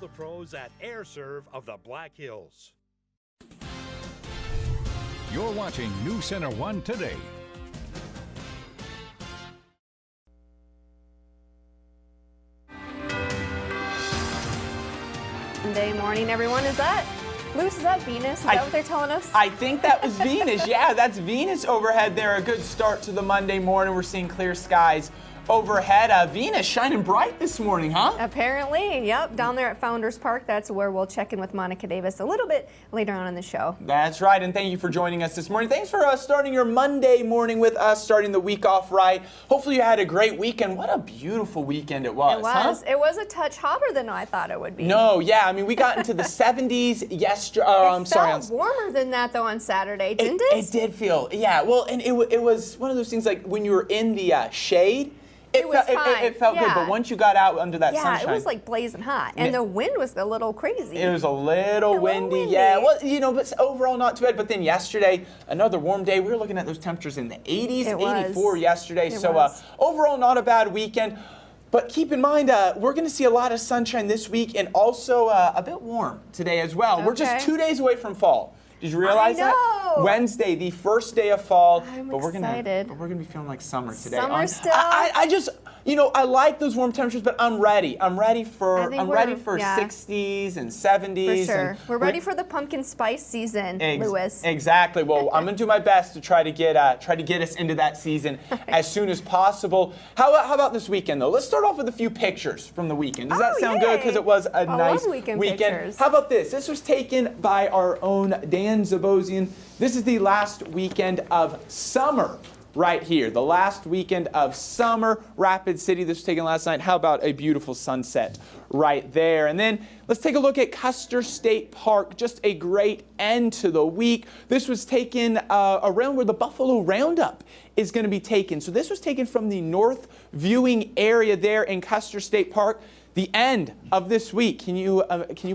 the pros at Air Serve of the Black Hills. You're watching NC1 Today. Monday morning, everyone. Is that Luce? Is that Venus? Is that what they're telling us? I think that was Venus. Yeah, that's Venus overhead there. A good start to the Monday morning. We're seeing clear skies overhead. Venus shining bright this morning, huh? Apparently, yep. Down there at Founders Park. That's where we'll check in with Monica Davis a little bit later on in the show. That's right, and thank you for joining us this morning. Thanks for starting your Monday morning with us, starting the week off right. Hopefully you had a great weekend. What a beautiful weekend it was, huh? It was a touch hotter than I thought it would be. No, yeah, I mean, we got into the 70s yesterday. It felt warmer than that, though, on Saturday, didn't it? It did feel, yeah. Well, and it was one of those things like when you were in the shade, it felt good, but once you got out under that sunshine. Yeah, it was like blazing hot, and the wind was a little crazy. It was a little windy, yeah. Well, you know, but overall not too bad. But then yesterday, another warm day. We were looking at those temperatures in the 80s, 84 yesterday. So overall, not a bad weekend. But keep in mind, we're going to see a lot of sunshine this week, and also a bit warm today as well. Okay. We're just 2 days away from fall. Did you realize that? Wednesday, the first day of fall. I'm excited. But we're gonna be feeling like summer today. Summer still. I just, you know, I like those warm temperatures, but I'm ready. I'm ready for 60s and 70s. For sure. We're ready for the pumpkin spice season, Lewis. Exactly. Well, I'm gonna do my best to try to get us into that season as soon as possible. How about this weekend though? Let's start off with a few pictures from the weekend. Does that sound good? Because it was a nice weekend. Pictures. How about this? This was taken by our own Dan Zabosian. This is the last weekend of summer right here. The last weekend of summer, Rapid City. This was taken last night. How about a beautiful sunset right there? And then let's take a look at Custer State Park. Just a great end to the week. This was taken around where the Buffalo Roundup is going to be taken. So this was taken from the north viewing area there in Custer State Park. The end of this week, can you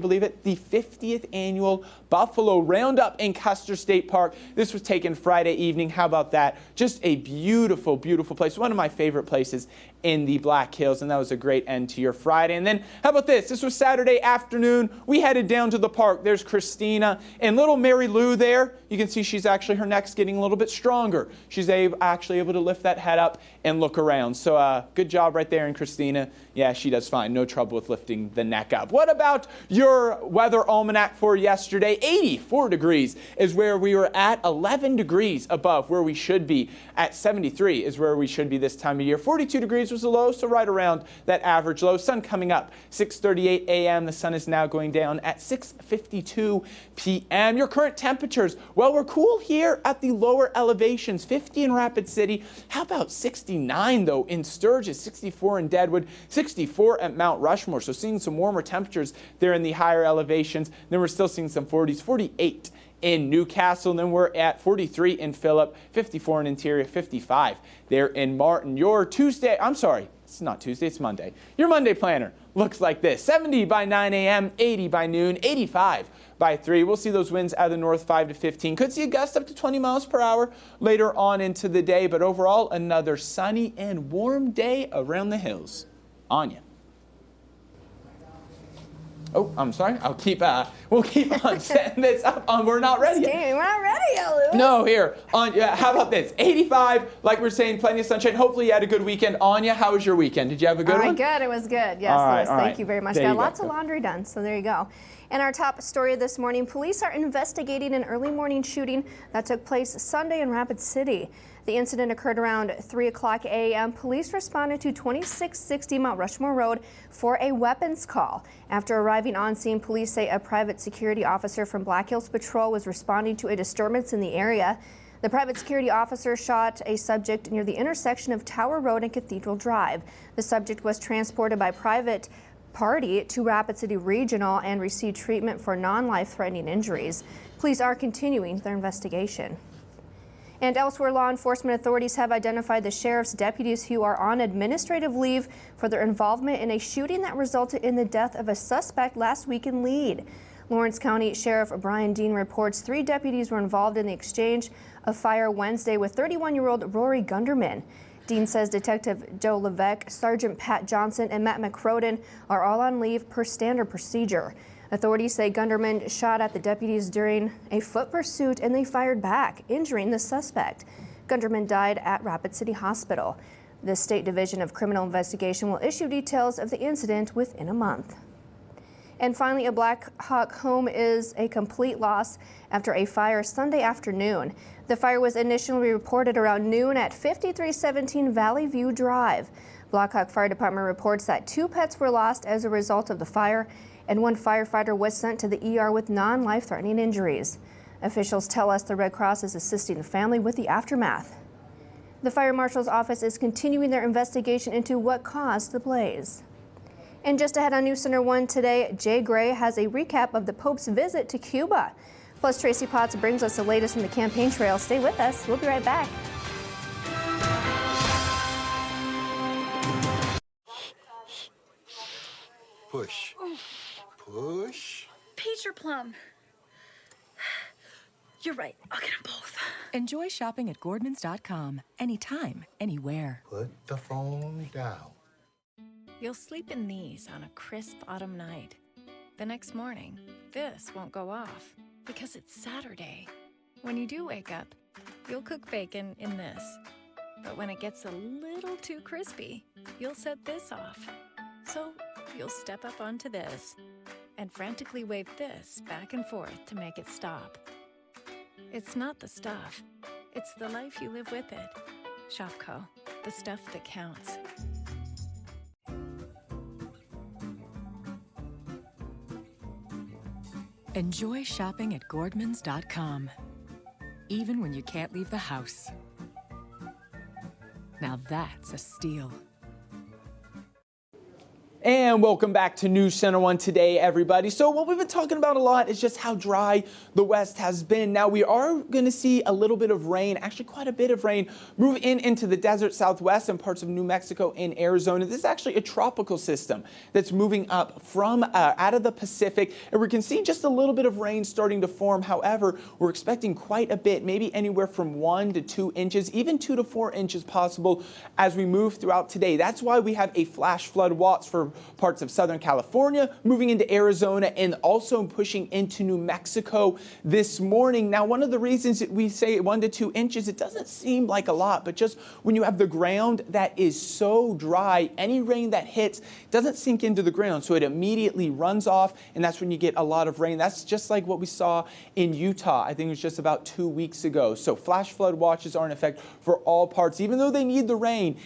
believe it? The 50th annual Buffalo Roundup in Custer State Park. This was taken Friday evening. How about that? Just a beautiful, beautiful place. One of my favorite places in the Black Hills, and that was a great end to your Friday. And then, how about this? This was Saturday afternoon. We headed down to the park. There's Christina and little Mary Lou there. You can see she's actually, her neck's getting a little bit stronger. She's actually able to lift that head up and look around. So good job right there in Christina. Yeah, she does fine. No trouble with lifting the neck up. What about your weather almanac for yesterday? 84 degrees is where we were at. 11 degrees above where we should be. At 73 is where we should be this time of year. 42 degrees was the low, so right around that average low. Sun coming up 6:38 a.m. The sun is now going down at 6:52 p.m. Your current temperatures, well, we're cool here at the lower elevations. 50 in Rapid City. How about 69 though in Sturgis, 64 in Deadwood, 64 at Mount Rushmore. So seeing some warmer temperatures there in the higher elevations. Then we're still seeing some 40s, 48 in Newcastle, and then we're at 43 in Phillip, 54 in Interior, 55 there in Martin. Your Tuesday, I'm sorry, it's not Tuesday, it's Monday. Your Monday planner looks like this: 70 by 9 a.m., 80 by noon, 85 by 3. We'll see those winds out of the north 5 to 15. Could see a gust up to 20 miles per hour later on into the day, but overall another sunny and warm day around the hills. Anya. Oh, I'm sorry. We'll keep on setting this up. We're not ready yet. We're not ready yet, Lewis. No, here. Anya, how about this? 85, like we're saying, plenty of sunshine. Hopefully you had a good weekend. Anya, how was your weekend? Did you have a good one? Good. It was good. Yes, Lewis. Thank you very much. Got lots of laundry done, so there you go. And our top story this morning, police are investigating an early morning shooting that took place Sunday in Rapid City. The incident occurred around 3 o'clock a.m. Police responded to 2660 Mount Rushmore Road for a weapons call. After arriving on scene, police say a private security officer from Black Hills Patrol was responding to a disturbance in the area. The private security officer shot a subject near the intersection of Tower Road and Cathedral Drive. The subject was transported by private party to Rapid City Regional and received treatment for non-life-threatening injuries. Police are continuing their investigation. And elsewhere, law enforcement authorities have identified the sheriff's deputies who are on administrative leave for their involvement in a shooting that resulted in the death of a suspect last week in Lead. Lawrence County Sheriff Brian Dean reports 3 deputies were involved in the exchange of fire Wednesday with 31-year-old Rory Gunderman. Dean says Detective Joe Levesque, Sergeant Pat Johnson, and Matt McCroden are all on leave per standard procedure. Authorities say Gunderman shot at the deputies during a foot pursuit and they fired back, injuring the suspect. Gunderman died at Rapid City Hospital. The State Division of Criminal Investigation will issue details of the incident within a month. And finally, a Black Hawk home is a complete loss after a fire Sunday afternoon. The fire was initially reported around noon at 5317 Valley View Drive. Black Hawk Fire Department reports that 2 pets were lost as a result of the fire, and 1 firefighter was sent to the ER with non-life-threatening injuries. Officials tell us the Red Cross is assisting the family with the aftermath. The fire marshal's office is continuing their investigation into what caused the blaze. And just ahead on News Center 1 today, Jay Gray has a recap of the Pope's visit to Cuba. Plus, Tracy Potts brings us the latest in the campaign trail. Stay with us. We'll be right back. Push. Push. Peach or plum? You're right. I'll get them both. Enjoy shopping at Gordmans.com. Anytime, anywhere. Put the phone down. You'll sleep in these on a crisp autumn night. The next morning, this won't go off because it's Saturday. When you do wake up, you'll cook bacon in this. But when it gets a little too crispy, you'll set this off. So you'll step up onto this and frantically wave this back and forth to make it stop. It's not the stuff, it's the life you live with it. Shopko, the stuff that counts. Enjoy shopping at Gordmans.com, even when you can't leave the house. Now that's a steal. And welcome back to News Center 1 Today, everybody. So what we've been talking about a lot is just how dry the West has been. Now we are going to see a little bit of rain, actually quite a bit of rain, move into the desert Southwest and parts of New Mexico and Arizona. This is actually a tropical system that's moving up from out of the Pacific, and we can see just a little bit of rain starting to form. However, we're expecting quite a bit, maybe anywhere from 1 to 2 inches, even 2 to 4 inches possible as we move throughout today. That's why we have a flash flood watch for parts of Southern California, moving into Arizona, and also pushing into New Mexico this morning. Now, one of the reasons that we say 1 to 2 inches, it doesn't seem like a lot, but just when you have the ground that is so dry, any rain that hits doesn't sink into the ground, so it immediately runs off, and that's when you get a lot of rain. That's just like what we saw in Utah. I think it was just about 2 weeks ago. So flash flood watches are in effect for all parts. Even though they need the rain,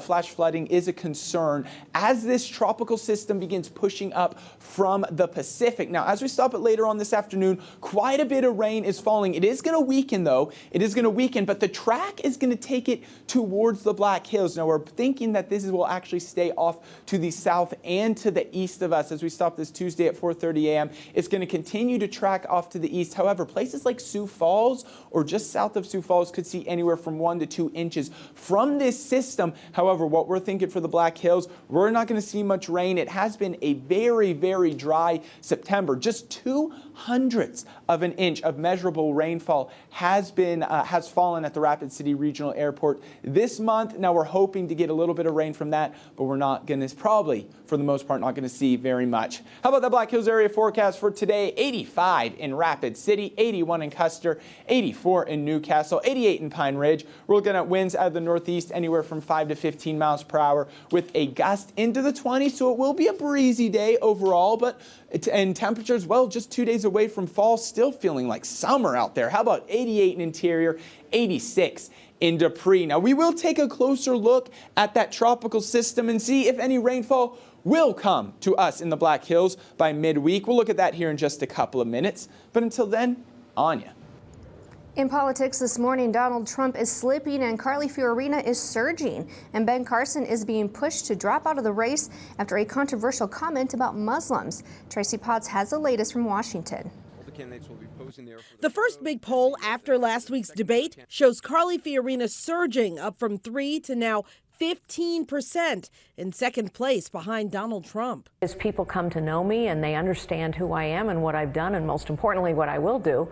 flash flooding is a concern as this tropical system begins pushing up from the Pacific. Now, as we stop it later on this afternoon, quite a bit of rain is falling. It is going to weaken, though. It is going to weaken, but the track is going to take it towards the Black Hills. Now, we're thinking that this will actually stay off to the south and to the east of us as we stop this Tuesday at 4:30 a.m. It's going to continue to track off to the east. However, places like Sioux Falls or just south of Sioux Falls could see anywhere from 1 to 2 inches from this system. However, what we're thinking for the Black Hills, we're not going to see much rain. It has been a very, very dry September. Just 0.02 of an inch of measurable rainfall has fallen at the Rapid City Regional Airport this month. Now we're hoping to get a little bit of rain from that, but we're not going to, probably for the most part, not going to see very much. How about the Black Hills area forecast for today? 85 in Rapid City, 81 in Custer, 84 in Newcastle, 88 in Pine Ridge. We're looking at winds out of the northeast anywhere from 5 to 15 miles per hour with a gust into the 20s. So it will be a breezy day overall, but and temperatures, well, just 2 days away from fall, still feeling like summer out there. How about 88 in Interior, 86 in Dupree? Now, we will take a closer look at that tropical system and see if any rainfall will come to us in the Black Hills by midweek. We'll look at that here in just a couple of minutes. But until then, Anya. In politics this morning, Donald Trump is slipping and Carly Fiorina is surging. And Ben Carson is being pushed to drop out of the race after a controversial comment about Muslims. Tracy Potts has the latest from Washington. The first big poll after last week's debate shows Carly Fiorina surging up from 3 to now 15%, in second place behind Donald Trump. As people come to know me and they understand who I am and what I've done, and most importantly, what I will do,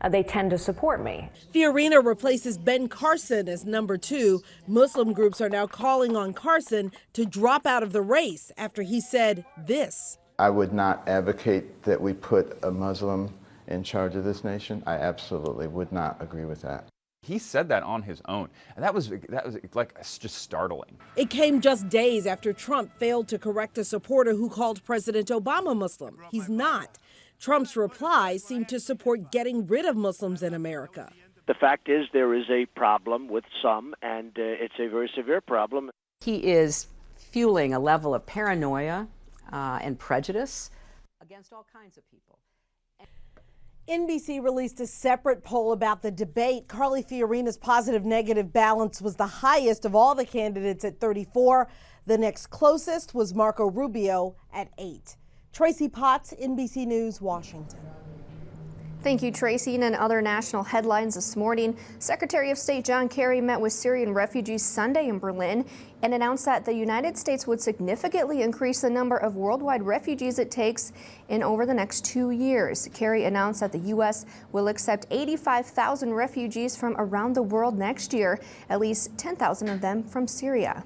they tend to support me. Fiorina replaces Ben Carson as number 2. Muslim groups are now calling on Carson to drop out of the race after he said this. I would not advocate that we put a Muslim in charge of this nation. I absolutely would not agree with that. He said that on his own, and that was like just startling. It came just days after Trump failed to correct a supporter who called President Obama Muslim. He's not. Trump's reply seemed to support getting rid of Muslims in America. The fact is there is a problem with some, and it's a very severe problem. He is fueling a level of paranoia and prejudice against all kinds of people. NBC released a separate poll about the debate. Carly Fiorina's positive-negative balance was the highest of all the candidates at 34. The next closest was Marco Rubio at 8. Tracy Potts, NBC News, Washington. Thank you, Tracy. And in other national headlines this morning, Secretary of State John Kerry met with Syrian refugees Sunday in Berlin and announced that the United States would significantly increase the number of worldwide refugees it takes in over the next 2 years. Kerry announced that the U.S. will accept 85,000 refugees from around the world next year, at least 10,000 of them from Syria.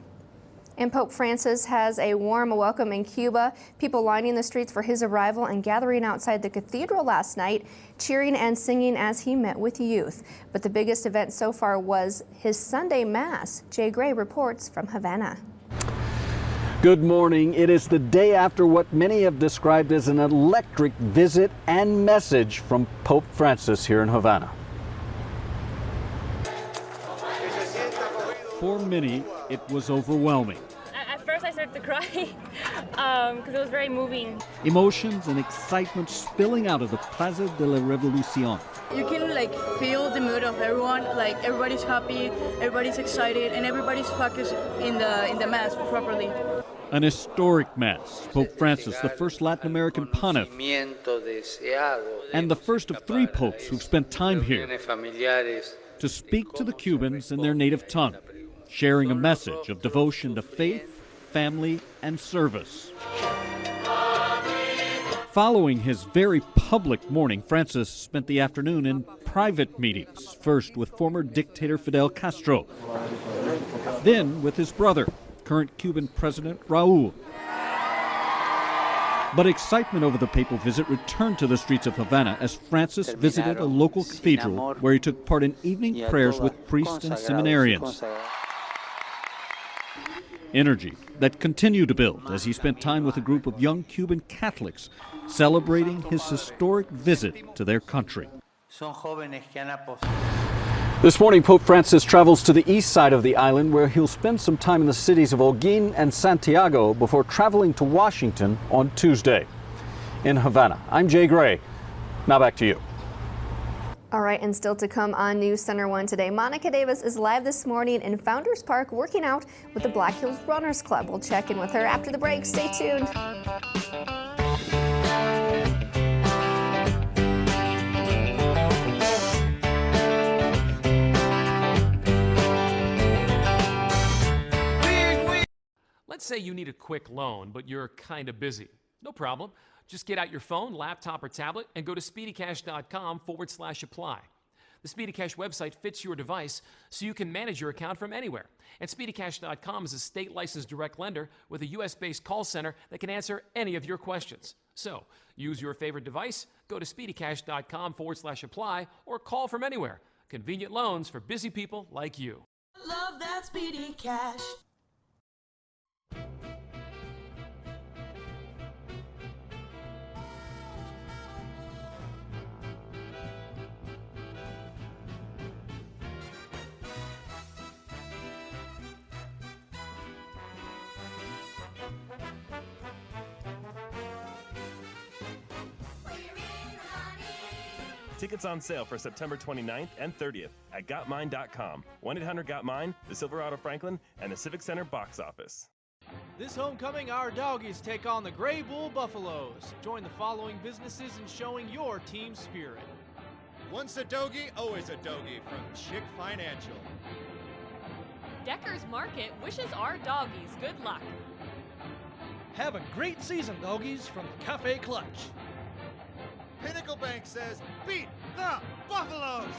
And Pope Francis has a warm welcome in Cuba. People lining the streets for his arrival and gathering outside the cathedral last night, cheering and singing as he met with youth. But the biggest event so far was his Sunday Mass. Jay Gray reports from Havana. Good morning. It is the day after what many have described as an electric visit and message from Pope Francis here in Havana. For many, it was overwhelming. At first I started to cry because it was very moving. Emotions and excitement spilling out of the Plaza de la Revolucion. You can feel the mood of everyone. Everybody's happy, everybody's excited, and everybody's focused in the Mass properly. An historic Mass. Pope Francis, the first Latin American pontiff, and the first of 3 popes who've spent time here to speak to the Cubans in their native tongue, sharing a message of devotion to faith, family, and service. Following his very public morning, Francis spent the afternoon in private meetings, first with former dictator Fidel Castro, then with his brother, current Cuban President Raúl. But excitement over the papal visit returned to the streets of Havana as Francis visited a local cathedral where he took part in evening prayers with priests and seminarians. Energy that continued to build as he spent time with a group of young Cuban Catholics celebrating his historic visit to their country. This morning, Pope Francis travels to the east side of the island where he'll spend some time in the cities of Holguín and Santiago before traveling to Washington on Tuesday. In Havana, I'm Jay Gray. Now back to you. All right, and still to come on News Center 1 today, Monica Davis is live this morning in Founders Park working out with the Black Hills Runners Club. We'll check in with her after the break. Stay tuned. Let's say you need a quick loan, but you're kind of busy. No problem. Just get out your phone, laptop, or tablet and go to speedycash.com/apply. The SpeedyCash website fits your device so you can manage your account from anywhere. And SpeedyCash.com is a state-licensed direct lender with a U.S.-based call center that can answer any of your questions. So, use your favorite device, go to SpeedyCash.com/apply, or call from anywhere. Convenient loans for busy people like you. Love that Speedy Cash. Tickets on sale for September 29th and 30th at GotMine.com, 1-800-GOT-MINE, the Silverado Franklin, and the Civic Center box office. This homecoming, our Doggies take on the Gray Bull Buffaloes. Join the following businesses in showing your team spirit. Once a Dogie, always a Dogie from Chick Financial. Decker's Market wishes our doggies good luck. Have a great season, doggies, from the Cafe Clutch. Pinnacle Bank says, beat the Buffaloes!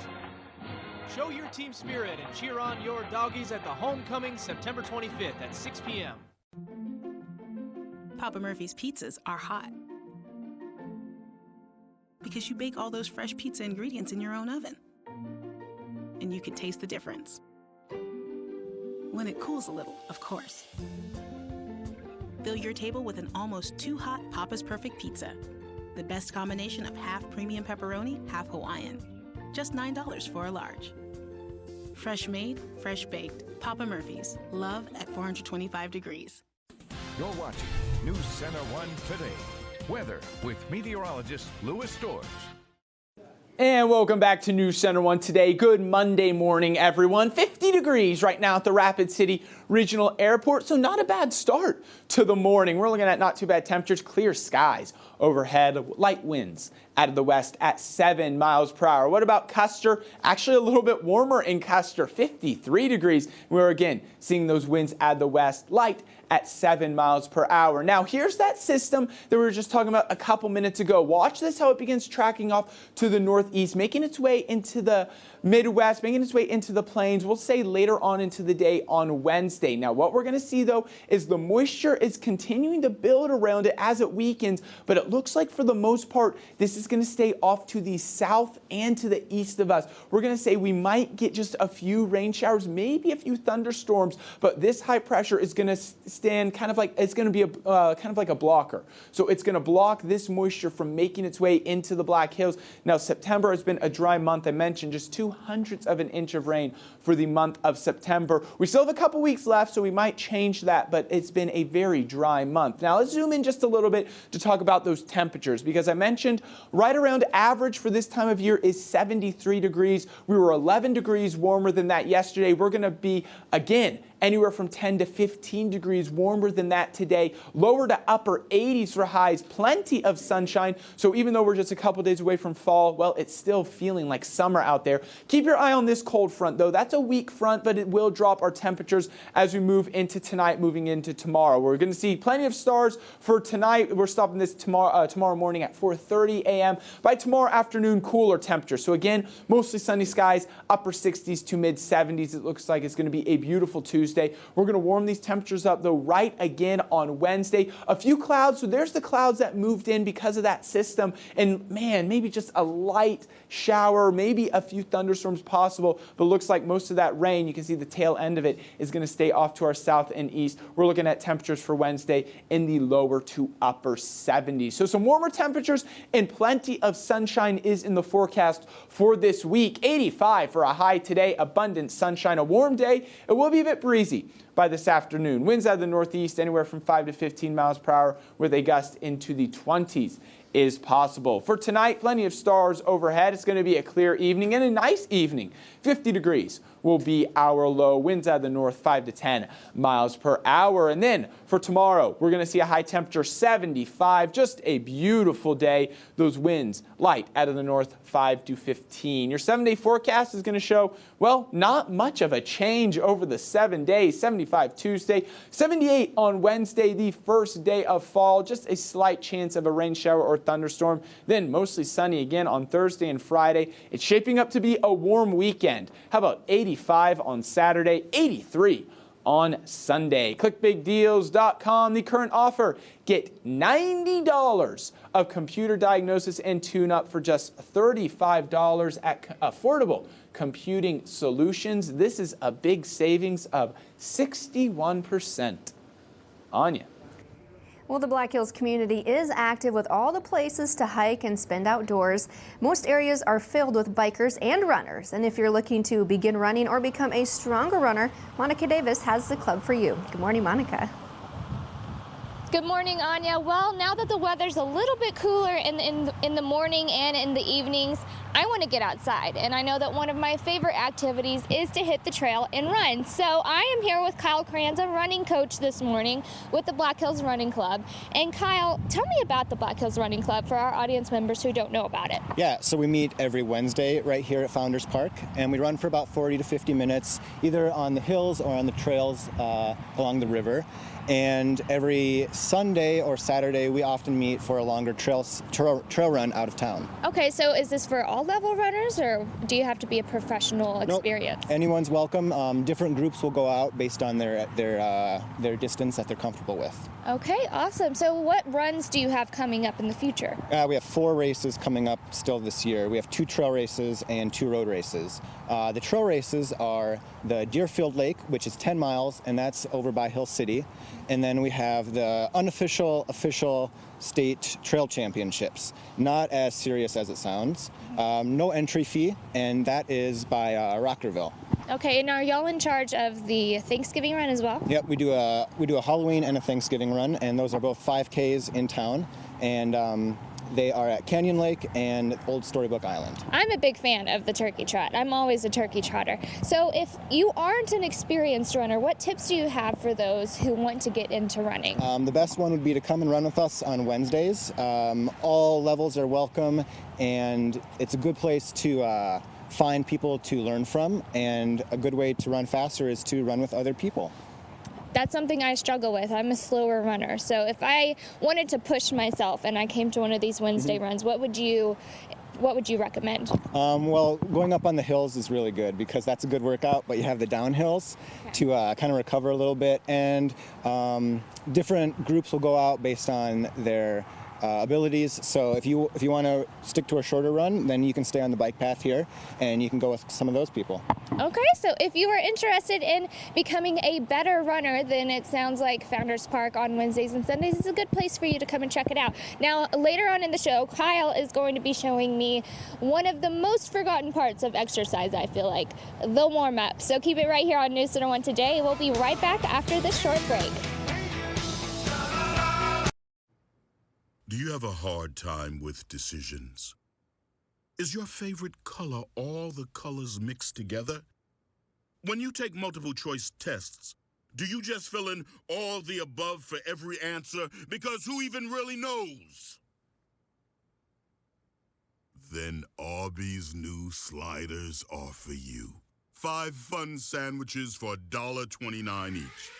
Show your team spirit and cheer on your doggies at the homecoming September 25th at 6 p.m. Papa Murphy's pizzas are hot because you bake all those fresh pizza ingredients in your own oven. And you can taste the difference. When it cools a little, of course. Fill your table with an almost too hot Papa's Perfect Pizza. The best combination of half premium pepperoni, half Hawaiian. Just $9 for a large. Fresh made, fresh baked. Papa Murphy's. Love at 425 degrees. You're watching News Center 1 Today. Weather with meteorologist Louis Storrs. And welcome back to News Center 1 Today. Good Monday morning, everyone. 50 degrees right now at the Rapid City Regional Airport, so not a bad start to the morning. We're looking at not too bad temperatures, clear skies overhead, light winds out of the west at 7 miles per hour. What about Custer? Actually a little bit warmer in Custer, 53 degrees. We're again seeing those winds out of the west, light at 7 miles per hour. Now here's that system that we were just talking about a couple minutes ago. Watch this, how it begins tracking off to the northeast, making its way into the Midwest, making its way into the plains. We'll say later on into the day on Wednesday. Now what we're going to see though is the moisture is continuing to build around it as it weakens, but it looks like for the most part this is going to stay off to the south and to the east of us. We're going to say we might get just a few rain showers, maybe a few thunderstorms, but this high pressure is going to stand kind of like, it's going to be kind of like a blocker. So it's going to block this moisture from making its way into the Black Hills. Now September has been a dry month. I mentioned just 2/100 of an inch of rain for the month of September. We still have a couple weeks left, so we might change that, but it's been a very dry month. Now let's zoom in just a little bit to talk about those temperatures, because I mentioned right around average for this time of year is 73 degrees. We were 11 degrees warmer than that yesterday. We're going to be, again, anywhere from 10 to 15 degrees warmer than that today. Lower to upper 80s for highs, plenty of sunshine. So even though we're just a couple days away from fall, well, it's still feeling like summer out there. Keep your eye on this cold front though. That's a weak front, but it will drop our temperatures as we move into tonight, moving into tomorrow. We're going to see plenty of stars for tonight. We're stopping this tomorrow morning at 4:30 a.m. By tomorrow afternoon, cooler temperatures. So again, mostly sunny skies, upper 60s to mid 70s. It looks like it's going to be a beautiful Tuesday. We're going to warm these temperatures up though right again on Wednesday. A few clouds, so there's the clouds that moved in because of that system, and man, maybe just a light shower, maybe a few thunderstorms possible, but looks like most of that rain, you can see the tail end of it, is going to stay off to our south and east. We're looking at temperatures for Wednesday in the lower to upper 70s. So some warmer temperatures and plenty of sunshine is in the forecast for this week. 85 for a high today, abundant sunshine, a warm day. It will be a bit breezy by this afternoon. Winds out of the northeast anywhere from 5 to 15 miles per hour with a gust into the 20s is possible. For tonight, plenty of stars overhead. It's going to be a clear evening and a nice evening. 50 degrees will be our low. Winds out of the north 5 to 10 miles per hour. And then for tomorrow, we're going to see a high temperature 75. Just a beautiful day. Those winds light out of the north 5 to 15. Your 7-day forecast is going to show, well, not much of a change over the 7 days. 75 Tuesday, 78 on Wednesday, the first day of fall. Just a slight chance of a rain shower or thunderstorm. Then mostly sunny again on Thursday and Friday. It's shaping up to be a warm weekend. How about 85 on Saturday, 83 on Sunday. ClickBigDeals.com, the current offer. Get $90 of computer diagnosis and tune-up for just $35 at Affordable Computing Solutions. This is a big savings of 61%. Anya. Well, the Black Hills community is active with all the places to hike and spend outdoors. Most areas are filled with bikers and runners. And if you're looking to begin running or become a stronger runner, Monica Davis has the club for you. Good morning, Monica. Good morning, Anya. Well, now that the weather's a little bit cooler in the morning and in the evenings, I want to get outside, and I know that one of my favorite activities is to hit the trail and run. So I am here with Kyle Kranz, a running coach this morning with the Black Hills Running Club. And Kyle, tell me about the Black Hills Running Club for our audience members who don't know about it. Yeah, so we meet every Wednesday right here at Founders Park, and we run for about 40 to 50 minutes, either on the hills or on the trails along the river. And every Sunday or Saturday, we often meet for a longer trail run out of town. Okay, so is this for all level runners, or do you have to be a professional experience? Nope. Anyone's welcome. Different groups will go out based on their distance that they're comfortable with. Okay, awesome. So what runs do you have coming up in the future? We have 4 races coming up still this year. We have 2 trail races and 2 road races. The trail races are the Deerfield Lake, which is 10 miles, and that's over by Hill City. And then we have the unofficial, official state trail championships. Not as serious as it sounds. No entry fee, and that is by Rockerville. Okay, and are y'all in charge of the Thanksgiving run as well? Yep, we do a Halloween and a Thanksgiving run, and those are both 5Ks in town, and they are at Canyon Lake and Old Storybook Island. I'm a big fan of the turkey trot. I'm always a turkey trotter. So if you aren't an experienced runner, what tips do you have for those who want to get into running? The best one would be to come and run with us on Wednesdays. All levels are welcome, and it's a good place to find people to learn from, and a good way to run faster is to run with other people. That's something I struggle with. I'm a slower runner. So if I wanted to push myself and I came to one of these Wednesday runs, what would you recommend? Well, going up on the hills is really good because that's a good workout, but you have the downhills to kind of recover a little bit, and different groups will go out based on their abilities. So if you want to stick to a shorter run, then you can stay on the bike path here and you can go with some of those people. Okay, so if you are interested in becoming a better runner, then it sounds like Founders Park on Wednesdays and Sundays is a good place for you to come and check it out. Now, later on in the show, Kyle is going to be showing me one of the most forgotten parts of exercise, I feel like, the warm-up. So keep it right here on News Center 1 Today. We'll be right back after this short break. Do you have a hard time with decisions? Is your favorite color all the colors mixed together? When you take multiple choice tests, do you just fill in all the above for every answer because who even really knows? Then Arby's new sliders are for you. 5 fun sandwiches for $1.29 each.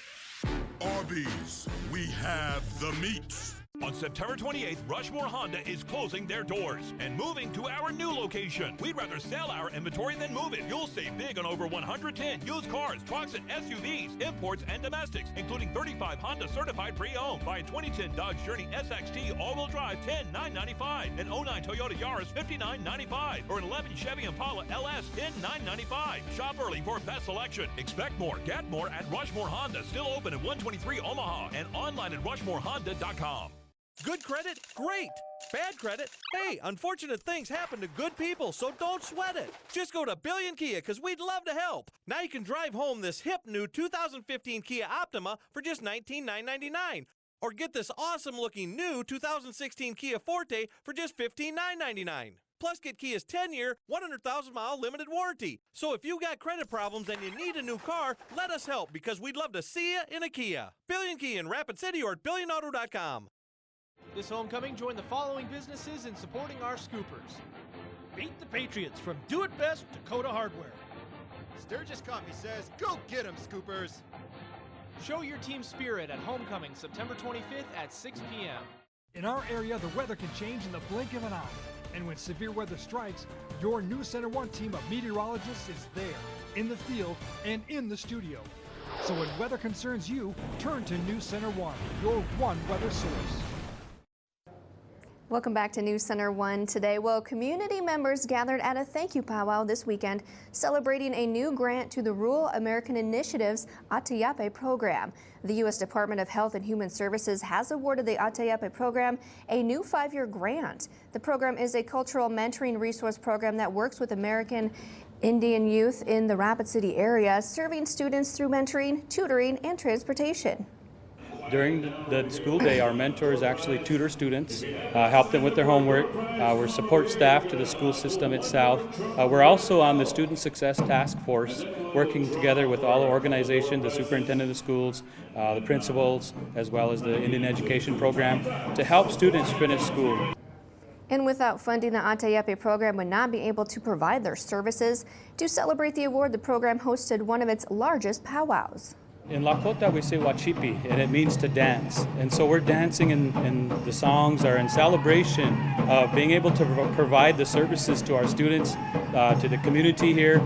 Arby's, we have the meats. On September 28th, Rushmore Honda is closing their doors and moving to our new location. We'd rather sell our inventory than move it. You'll save big on over 110 used cars, trucks, and SUVs, imports, and domestics, including 35 Honda certified pre-owned. Buy a 2010 Dodge Journey SXT all-wheel drive, $10,995, an 09 Toyota Yaris, $59,995, or an 11 Chevy Impala LS, $10,995. Shop early for best selection. Expect more, get more at Rushmore Honda. Still open at 123 Omaha and online at rushmorehonda.com. Good credit? Great. Bad credit? Hey, unfortunate things happen to good people, so don't sweat it. Just go to Billion Kia, because we'd love to help. Now you can drive home this hip new 2015 Kia Optima for just $19,999. Or get this awesome-looking new 2016 Kia Forte for just $15,999. Plus, get Kia's 10-year, 100,000-mile limited warranty. So if you got credit problems and you need a new car, let us help, because we'd love to see you in a Kia. Billion Kia in Rapid City or at BillionAuto.com. This homecoming, join the following businesses in supporting our scoopers. Beat the Patriots from Do It Best Dakota Hardware. Sturgis Coffee says, go get 'em, scoopers. Show your team spirit at homecoming September 25th at 6 p.m. In our area, the weather can change in the blink of an eye. And when severe weather strikes, your News Center 1 team of meteorologists is there, in the field and in the studio. So when weather concerns you, turn to News Center 1, your one weather source. Welcome back to News Center 1 Today. Well, community members gathered at a thank you powwow this weekend celebrating a new grant to the Rural American Initiative's Atayape program. The U.S. Department of Health and Human Services has awarded the Atayape program a new 5-year grant. The program is a cultural mentoring resource program that works with American Indian youth in the Rapid City area, serving students through mentoring, tutoring, and transportation. During the school day, our mentors actually tutor students, help them with their homework. We're support staff to the school system itself. We're also on the Student Success Task Force, working together with all the organizations, the superintendent of schools, the principals, as well as the Indian Education Program, to help students finish school. And without funding, the Atayape program would not be able to provide their services. To celebrate the award, the program hosted one of its largest powwows. In Lakota, we say wachipi, and it means to dance. And so we're dancing, and the songs are in celebration of being able to provide the services to our students, to the community here.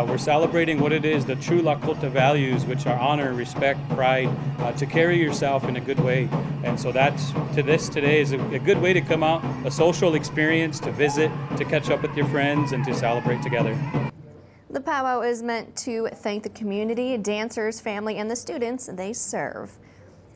We're celebrating what it is, the true Lakota values, which are honor, respect, pride, to carry yourself in a good way. And so today is a good way to come out, a social experience, to visit, to catch up with your friends, and to celebrate together. The powwow is meant to thank the community, dancers, family, and the students they serve.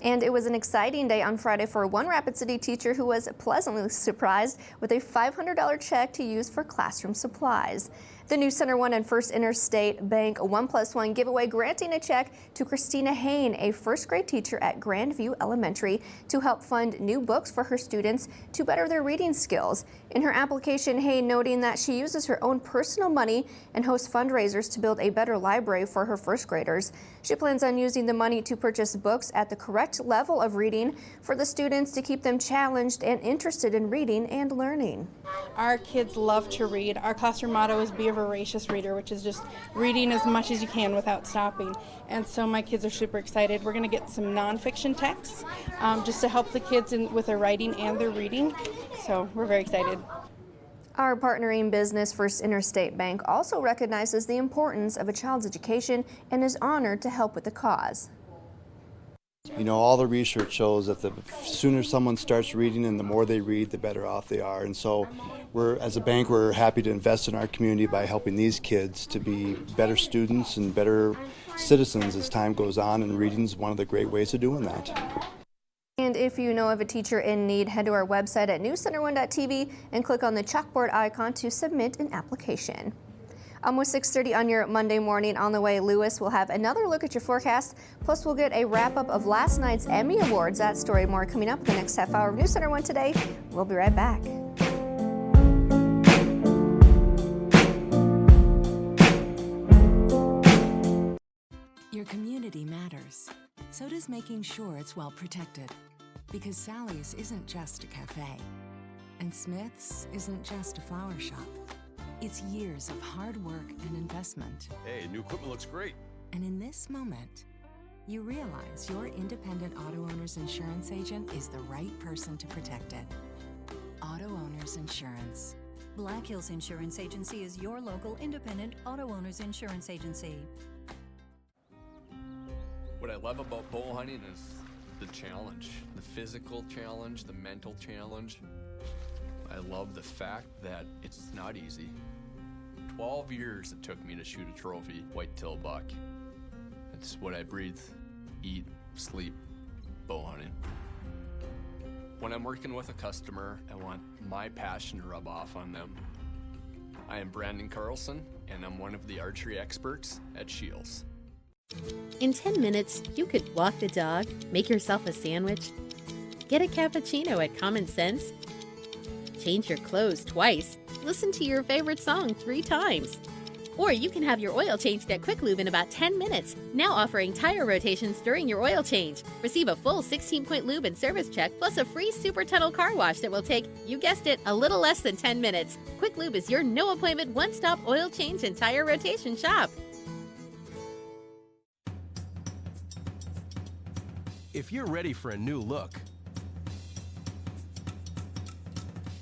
And it was an exciting day on Friday for one Rapid City teacher who was pleasantly surprised with a $500 check to use for classroom supplies. The new Center 1 and First Interstate Bank 1+1 giveaway granting a check to Christina Hain, a first grade teacher at Grandview Elementary, to help fund new books for her students to better their reading skills. In her application, Hain noting that she uses her own personal money and hosts fundraisers to build a better library for her first graders. She plans on using the money to purchase books at the correct level of reading for the students to keep them challenged and interested in reading and learning. Our kids love to read. Our classroom motto is be a voracious reader, which is just reading as much as you can without stopping. And so my kids are super excited. We're going to get some nonfiction texts just to help the kids with their writing and their reading. So we're very excited. Our partnering business, First Interstate Bank, also recognizes the importance of a child's education and is honored to help with the cause. You know, all the research shows that the sooner someone starts reading and the more they read, the better off they are. And so as a bank, we're happy to invest in our community by helping these kids to be better students and better citizens as time goes on, and reading is one of the great ways of doing that. And if you know of a teacher in need, head to our website at newscenter1.tv and click on the chalkboard icon to submit an application. Almost 6:30 on your Monday morning. On the way, Lewis will have another look at your forecast. Plus, we'll get a wrap-up of last night's Emmy Awards. That story more coming up in the next half hour of News Center 1 Today. We'll be right back. Your community matters. So does making sure it's well protected. Because Sally's isn't just a cafe. And Smith's isn't just a flower shop. It's years of hard work and investment. Hey, new equipment looks great. And in this moment, you realize your independent auto owner's insurance agent is the right person to protect it. Auto Owners Insurance. Black Hills Insurance Agency is your local independent auto owners insurance agency. What I love about bow hunting is the challenge, the physical challenge, the mental challenge. I love the fact that it's not easy. 12 years it took me to shoot a trophy whitetail buck. It's what I breathe, eat, sleep, bow hunting. When I'm working with a customer, I want my passion to rub off on them. I am Brandon Carlson, and I'm one of the archery experts at Shields. In 10 minutes, you could walk the dog, make yourself a sandwich, get a cappuccino at Common Sense, change your clothes twice, listen to your favorite song 3 times. Or you can have your oil changed at Quick Lube in about 10 minutes, now offering tire rotations during your oil change. Receive a full 16-point lube and service check, plus a free Super Tunnel car wash that will take, you guessed it, a little less than 10 minutes. Quick Lube is your no-appointment, one-stop oil change and tire rotation shop. If you're ready for a new look,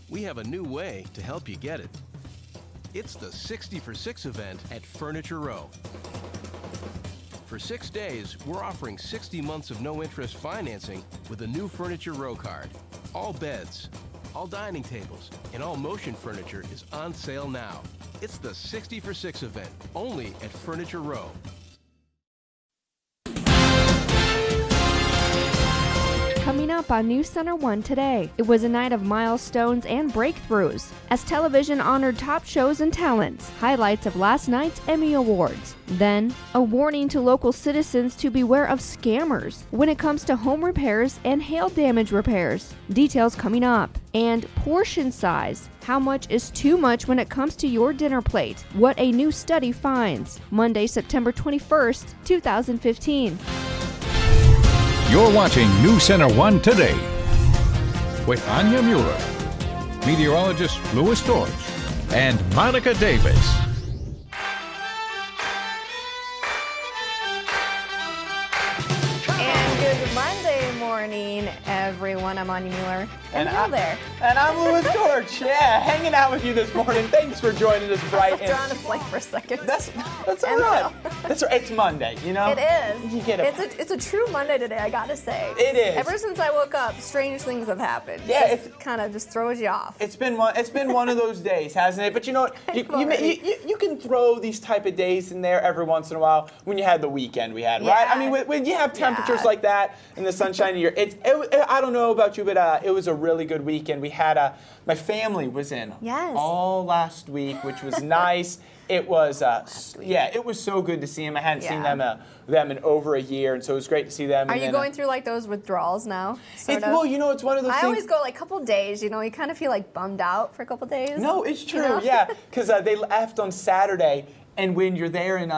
we have a new way to help you get it. It's the 60 for 6 event at Furniture Row. For 6 days, we're offering 60 months of no-interest financing with a new Furniture Row card. All beds, all dining tables, and all motion furniture is on sale now. It's the 60 for 6 event, only at Furniture Row. coming up on News Center 1 today. It was a night of milestones and breakthroughs as television honored top shows and talents, highlights of last night's Emmy Awards. Then, a warning to local citizens to beware of scammers when it comes to home repairs and hail damage repairs. Details coming up. And portion size. How much is too much when it comes to your dinner plate? What a new study finds. Monday, September 21st, 2015. You're watching News Center 1 Today with Anya Mueller, meteorologist Louis George, and Monica Davis. Monday morning, everyone. I'm Anya Mueller. And there. And I'm Louis George. Yeah, hanging out with you this morning. Thanks for joining us, bright. I was drawing a blank for a second. That's all right. That's right. It's Monday, you know. It is. You get it's a true Monday today. I gotta say. It is. Ever since I woke up, strange things have happened. Yeah, it kind of just throws you off. It's been one of those days, hasn't it? But you know what? You can throw these type of days in there every once in a while when you had the weekend we had, right? I mean, when you have temperatures like that in the sunshine of your, I don't know about you, but it was a really good weekend. We had my family was in all last week, which was nice. It was it was so good to see them. I hadn't seen them in over a year, and so it was great to see them. Are you going through like those withdrawals now? Well, you know, it's one of those things. I always go like a couple days. You know, you kind of feel like bummed out for a couple days. No, it's true. You know? Yeah, because they left on Saturday. And when you're there and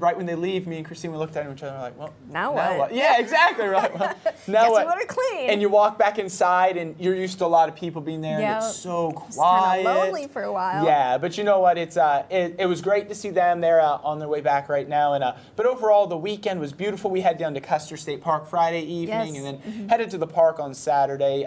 right when they leave, me and Christine, we looked at each other and we're like, well, now what? Yeah, exactly. We're like, well, now Guess what? we better clean. And you walk back inside and you're used to a lot of people being there and it's so quiet. It's kind of lonely for a while. Yeah, but you know what? It was great to see them. They're on their way back right now. And but overall, the weekend was beautiful. We head down to Custer State Park Friday evening and then headed to the park on Saturday.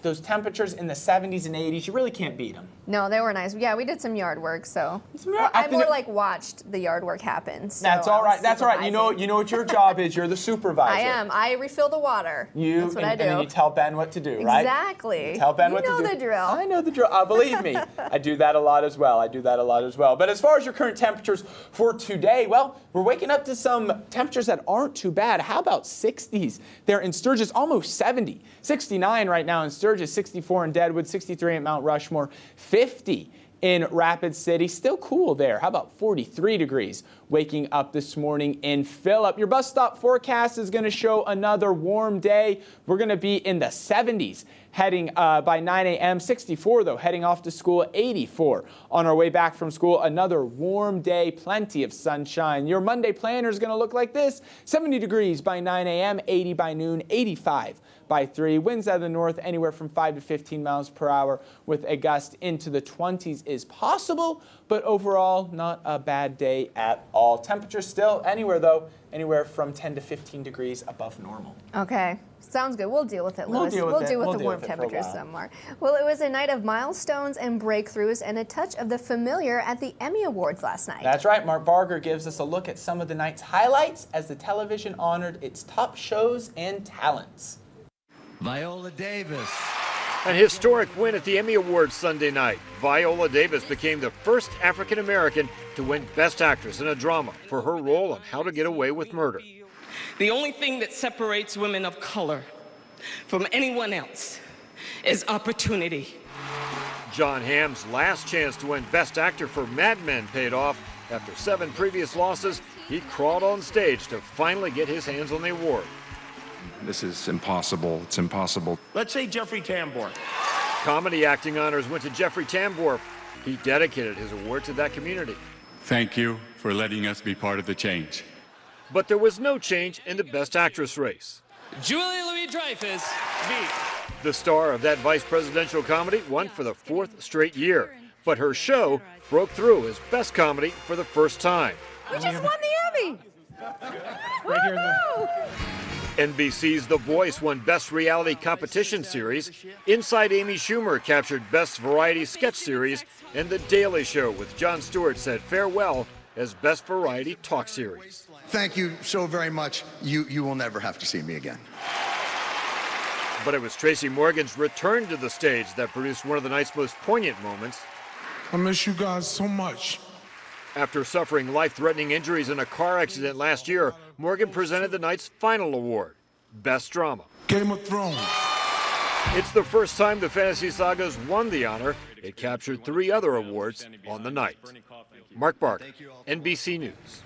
Those temperatures in the 70s and 80s, you really can't beat them. No, they were nice. Yeah, we did some yard work, so I more like watched the yard work happen. So that's all right. That's all right. You know what your job is. You're the supervisor. I am. I refill the water. That's what I do. And then you tell Ben what to do, right? Exactly. You tell Ben what to do. You know the drill. I know the drill. Believe me, I do that a lot as well. But as far as your current temperatures for today, well, we're waking up to some temperatures that aren't too bad. How about 60s? They're in Sturgis, almost 70. 69 right now in Sturgis, 64 in Deadwood, 63 in Mount Rushmore, 50 in Rapid City. Still cool there. How about 43 degrees waking up this morning in Phillip? Your bus stop forecast is going to show another warm day. We're going to be in the 70s heading by 9 a.m. 64, though, heading off to school, 84. On our way back from school, another warm day, plenty of sunshine. Your Monday planner is going to look like this. 70 degrees by 9 a.m., 80 by noon, 85 by 3. Winds out of the north anywhere from 5 to 15 miles per hour with a gust into the 20s is possible, but overall not a bad day at all. Temperatures still anywhere from 10 to 15 degrees above normal. Okay. Sounds good. We'll deal with it, Louis. We'll deal with the warm temperatures some more. Well, it was a night of milestones and breakthroughs and a touch of the familiar at the Emmy Awards last night. That's right. Mark Barger gives us a look at some of the night's highlights as the television honored its top shows and talents. Viola Davis. An historic win at the Emmy Awards Sunday night. Viola Davis became the first African American to win Best Actress in a Drama for her role on How to Get Away with Murder. The only thing that separates women of color from anyone else is opportunity. John Hamm's last chance to win Best Actor for Mad Men paid off. After 7 previous losses, he crawled on stage to finally get his hands on the award. This is impossible. It's impossible. Let's say Jeffrey Tambor. Comedy acting honors went to Jeffrey Tambor. He dedicated his award to that community. Thank you for letting us be part of the change. But there was no change in the Best Actress race. Julie Louis-Dreyfus beat. The star of that vice presidential comedy won for the 4th straight year. But her show broke through as Best Comedy for the first time. We just won the Emmy! Right here in the... NBC's The Voice won Best Reality Competition Series. Inside Amy Schumer captured Best Variety Sketch Series. And The Daily Show with Jon Stewart said farewell as Best Variety Talk Series. Thank you so very much. You will never have to see me again. But it was Tracy Morgan's return to the stage that produced one of the night's most poignant moments. I miss you guys so much. After suffering life-threatening injuries in a car accident last year, Morgan presented the night's final award. Best Drama. Game of Thrones. It's the first time the Fantasy Sagas won the honor. It captured 3 other awards on the night. Mark Barker, NBC News.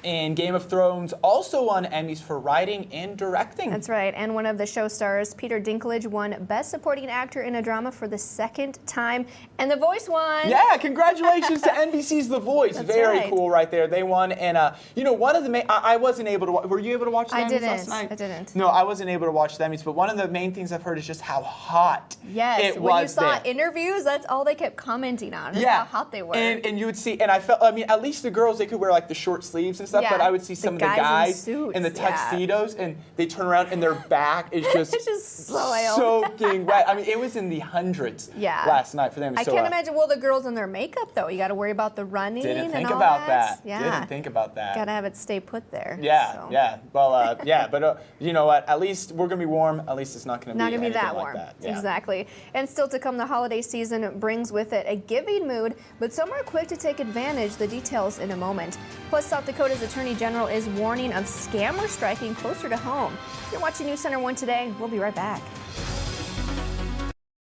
And Game of Thrones also won Emmys for writing and directing. That's right. And one of the show stars, Peter Dinklage, won Best Supporting Actor in a Drama for the 2nd time. And The Voice won. Yeah, congratulations to NBC's The Voice. That's Very right. cool right there. They won. And, you know, one of the I wasn't able to watch. Were you able to watch the Emmys last night? I didn't. No, I wasn't able to watch the Emmys. But one of the main things I've heard is just how hot Yes, it when you was saw there. interviews, that's all they kept commenting on, is Yeah. how hot they were. And you would see, and I felt, I mean, at least the girls, they could wear like the short sleeves and stuff, Yeah, but I would see some of the guys in the tuxedos, and they turn around and their back is just, It's just soiled. soaking wet. I mean, it was in the hundreds last night for them. I can't imagine, well, the girls in their makeup, though. You got to worry about the running Didn't and think all about that. that. Yeah. Didn't think about that. Got to have it stay put there. Yeah, so. yeah. Well, yeah, but you know what? At least we're going to be warm. At least it's not going to be Not going to be that anything warm. like that. Yeah. Exactly. And still to come, the holiday season brings with it a giving mood, but some are quick to take advantage. The details in a moment. Plus, South Dakota's Attorney General is warning of scammers striking closer to home. You're watching News Center 1 Today. We'll be right back.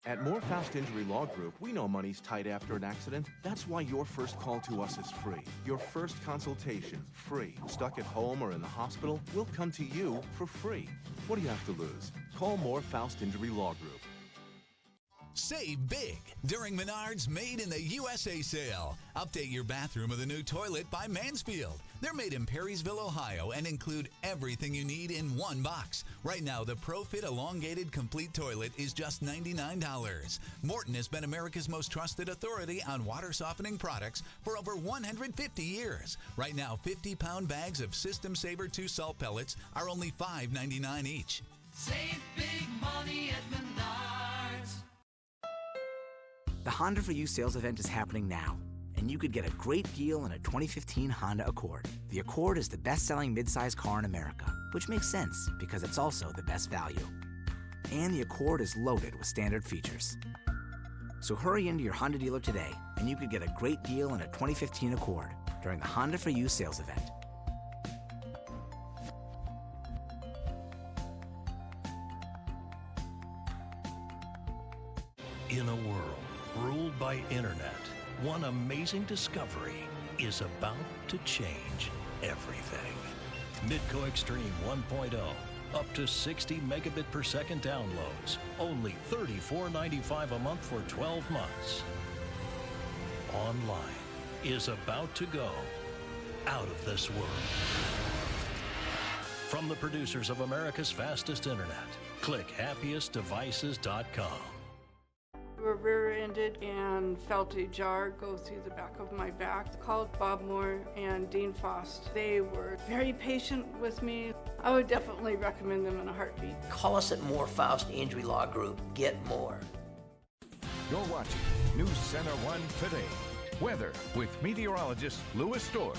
At More Fast Injury Law Group, we know money's tight after an accident. That's why your first call to us is free. Your first consultation, free. Stuck at home or in the hospital, we'll come to you for free. What do you have to lose? Call More Fast Injury Law Group. Save big during Menards Made in the USA sale. Update your bathroom with a new toilet by Mansfield. They're made in Perrysville, Ohio, and include everything you need in one box. Right now, the ProFit Elongated Complete Toilet is just $99. Morton has been America's most trusted authority on water softening products for over 150 years. Right now, 50-pound bags of System Saver 2 salt pellets are only $5.99 each. Save big money at Menards. The Honda for You sales event is happening now, and you could get a great deal on a 2015 Honda Accord. The Accord is the best-selling midsize car in America, which makes sense because it's also the best value. And the Accord is loaded with standard features. So hurry into your Honda dealer today, and you could get a great deal on a 2015 Accord during the Honda for You sales event. In a world ruled by internet, one amazing discovery is about to change everything. Midco Extreme 1.0, up to 60 megabit per second downloads, only $34.95 a month for 12 months. Online is about to go out of this world. From the producers of America's fastest internet, click happiestdevices.com. Were rear-ended and felt a jar go through the back of my back. Called Bob Moore and Dean Fost. They were very patient with me. I would definitely recommend them in a heartbeat. Call us at More Faust Injury Law Group. Get more. You're watching News Center 1 Today. Weather with meteorologist Louis Storrs.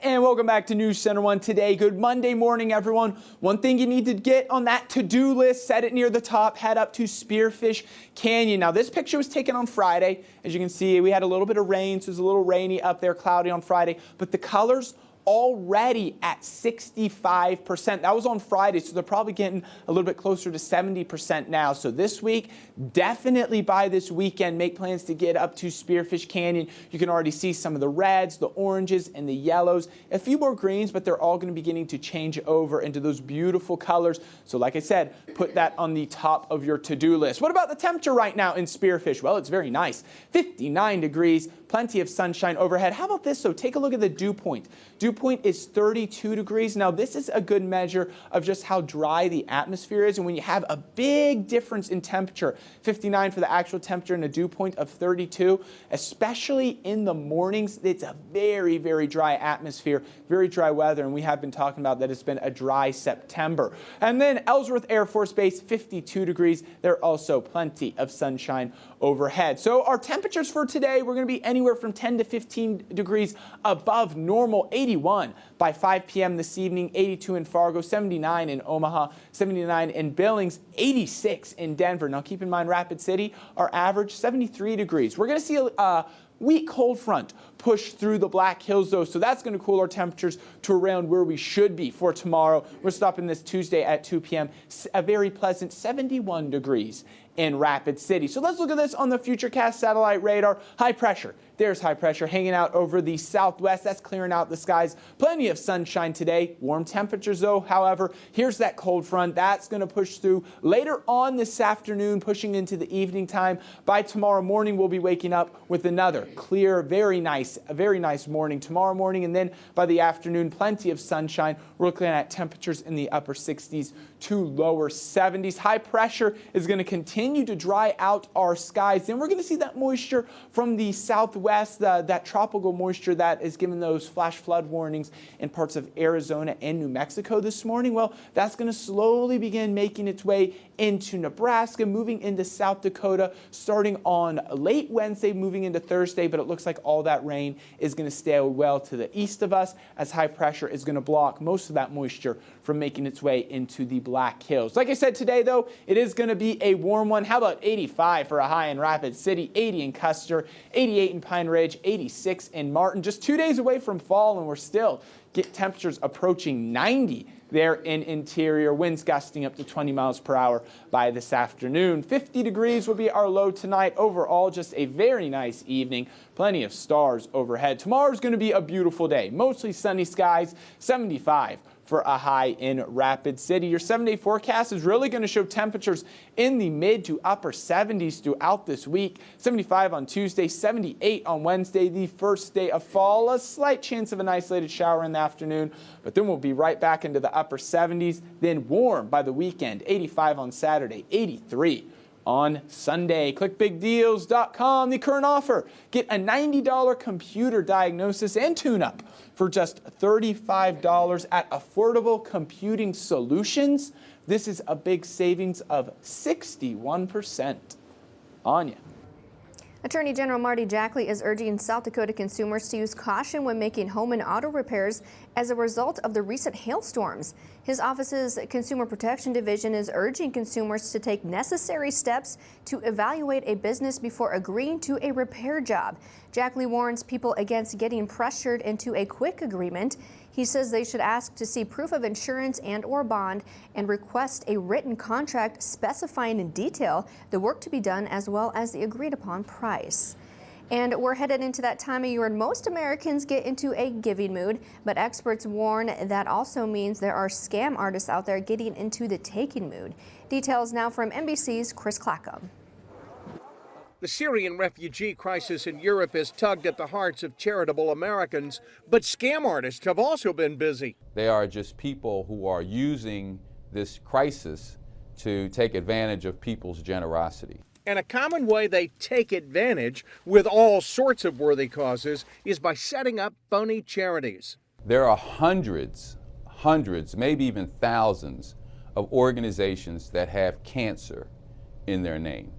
And welcome back to News Center 1 Today. Good Monday morning, everyone. One thing you need to get on that to-do list, set it near the top, head up to Spearfish Canyon. Now, this picture was taken on Friday. As you can see, we had a little bit of rain, so it was a little rainy up there, cloudy on Friday. But the colors already at 65%. That was on Friday, so they're probably getting a little bit closer to 70% now. So this week, definitely by this weekend, make plans to get up to Spearfish Canyon. You can already see some of the reds, the oranges, and the yellows. A few more greens, but they're all going to be beginning to change over into those beautiful colors. So like I said, put that on the top of your to-do list. What about the temperature right now in Spearfish? Well, it's very nice. 59 degrees, plenty of sunshine overhead. How about this, though? Take a look at the dew point. Dew point is 32 degrees. Now, this is a good measure of just how dry the atmosphere is. And when you have a big difference in temperature, 59 for the actual temperature and a dew point of 32, especially in the mornings, it's a very, very dry atmosphere, very dry weather. And we have been talking about that it's been a dry September. And then Ellsworth Air Force Base, 52 degrees. There are also plenty of sunshine overhead. So our temperatures for today, we're going to be anywhere from 10 to 15 degrees above normal, 81 71. By 5 p.m. this evening, 82 in Fargo, 79 in Omaha, 79 in Billings, 86 in Denver. Now keep in mind, Rapid City, our average 73 degrees. We're going to see a weak cold front push through the Black Hills, though, so that's going to cool our temperatures to around where we should be for tomorrow. We're stopping this Tuesday at 2 p.m. A very pleasant 71 degrees in Rapid City. So let's look at this on the Futurecast satellite radar. High pressure. There's high pressure hanging out over the southwest. That's clearing out the skies. Plenty of sunshine today. Warm temperatures, though. However, here's that cold front. That's going to push through later on this afternoon, pushing into the evening time. By tomorrow morning, we'll be waking up with another clear, very nice morning tomorrow morning. And then by the afternoon, plenty of sunshine. We're looking at temperatures in the upper 60s to lower 70s. High pressure is going to continue to dry out our skies. Then we're going to see that moisture from the southwest, that tropical moisture that is giving those flash flood warnings in parts of Arizona and New Mexico this morning. Well, that's going to slowly begin making its way into Nebraska, moving into South Dakota, starting on late Wednesday, moving into Thursday. But it looks like all that rain is going to stay well to the east of us, as high pressure is going to block most of that moisture from making its way into the Black Hills. Like I said, today, though, it is going to be a warm one. How about 85 for a high in Rapid City, 80 in Custer, 88 in Pine Ridge, 86 in Martin. Just 2 days away from fall, and we're still get temperatures approaching 90 there in interior. Winds gusting up to 20 miles per hour by this afternoon. 50 degrees will be our low tonight. Overall, just a very nice evening. Plenty of stars overhead. Tomorrow's going to be a beautiful day. Mostly sunny skies, 75 for a high in Rapid City. Your 7-day forecast is really going to show temperatures in the mid to upper 70s throughout this week. 75 on Tuesday, 78 on Wednesday, the first day of fall. A slight chance of an isolated shower in the afternoon, but then we'll be right back into the upper 70s. Then warm by the weekend, 85 on Saturday, 83 on Sunday. ClickBigDeals.com, the current offer. Get a $90 computer diagnosis and tune-up for just $35 at Affordable Computing Solutions. This is a big savings of 61%. Anya. Attorney General Marty Jackley is urging South Dakota consumers to use caution when making home and auto repairs as a result of the recent hailstorms. His office's Consumer Protection Division is urging consumers to take necessary steps to evaluate a business before agreeing to a repair job. Jackley warns people against getting pressured into a quick agreement. He says they should ask to see proof of insurance and/or bond and request a written contract specifying in detail the work to be done as well as the agreed upon price. And we're headed into that time of year when most Americans get into a giving mood, but experts warn that also means there are scam artists out there getting into the taking mood. Details now from NBC's Chris Clackham. The Syrian refugee crisis in Europe has tugged at the hearts of charitable Americans, but scam artists have also been busy. They are just people who are using this crisis to take advantage of people's generosity. And a common way they take advantage with all sorts of worthy causes is by setting up phony charities. There are hundreds, maybe even thousands of organizations that have cancer in their name.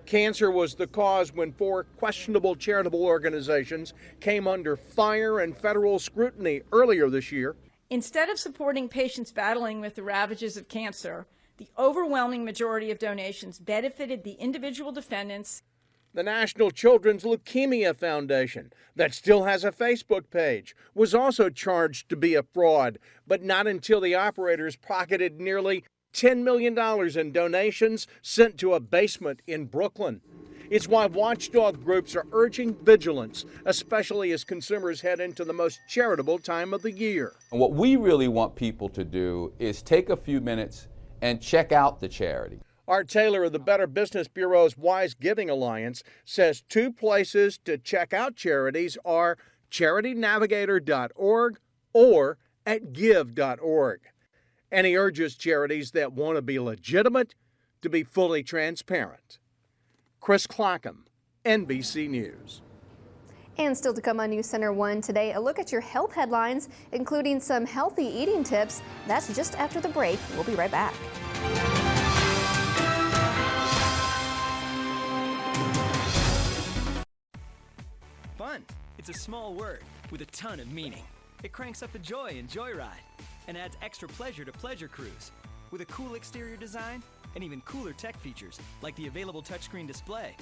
Cancer was the cause when 4 questionable charitable organizations came under fire and federal scrutiny earlier this year. Instead of supporting patients battling with the ravages of cancer, the overwhelming majority of donations benefited the individual defendants. The National Children's Leukemia Foundation, that still has a Facebook page, was also charged to be a fraud, but not until the operators pocketed nearly $10 million in donations sent to a basement in Brooklyn. It's why watchdog groups are urging vigilance, especially as consumers head into the most charitable time of the year. And what we really want people to do is take a few minutes and check out the charity. Art Taylor of the Better Business Bureau's Wise Giving Alliance says 2 places to check out charities are charitynavigator.org or at give.org. And he urges charities that want to be legitimate to be fully transparent. Chris Clackham, NBC News. And still to come on News Center 1 today, a look at your health headlines, including some healthy eating tips. That's just after the break. We'll be right back. Fun. It's a small word with a ton of meaning. It cranks up the joy in Joyride and adds extra pleasure to Pleasure Cruise. With a cool exterior design and even cooler tech features like the available touchscreen display,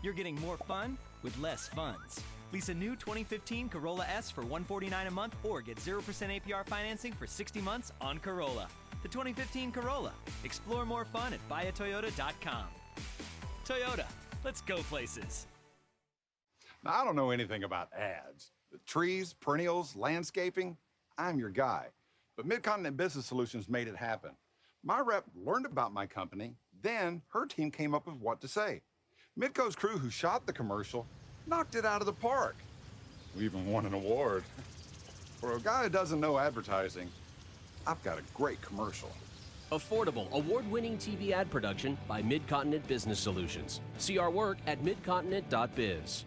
you're getting more fun with less funds. Lease a new 2015 Corolla S for $149 a month or get 0% APR financing for 60 months on Corolla. The 2015 Corolla. Explore more fun at buyatoyota.com. Toyota, let's go places. Now, I don't know anything about ads. The trees, perennials, landscaping, I'm your guy. But Mid-Continent Business Solutions made it happen. My rep learned about my company, then her team came up with what to say. Midco's crew who shot the commercial knocked it out of the park. We even won an award. For a guy who doesn't know advertising, I've got a great commercial. Affordable, award-winning TV ad production by Mid-Continent Business Solutions. See our work at midcontinent.biz.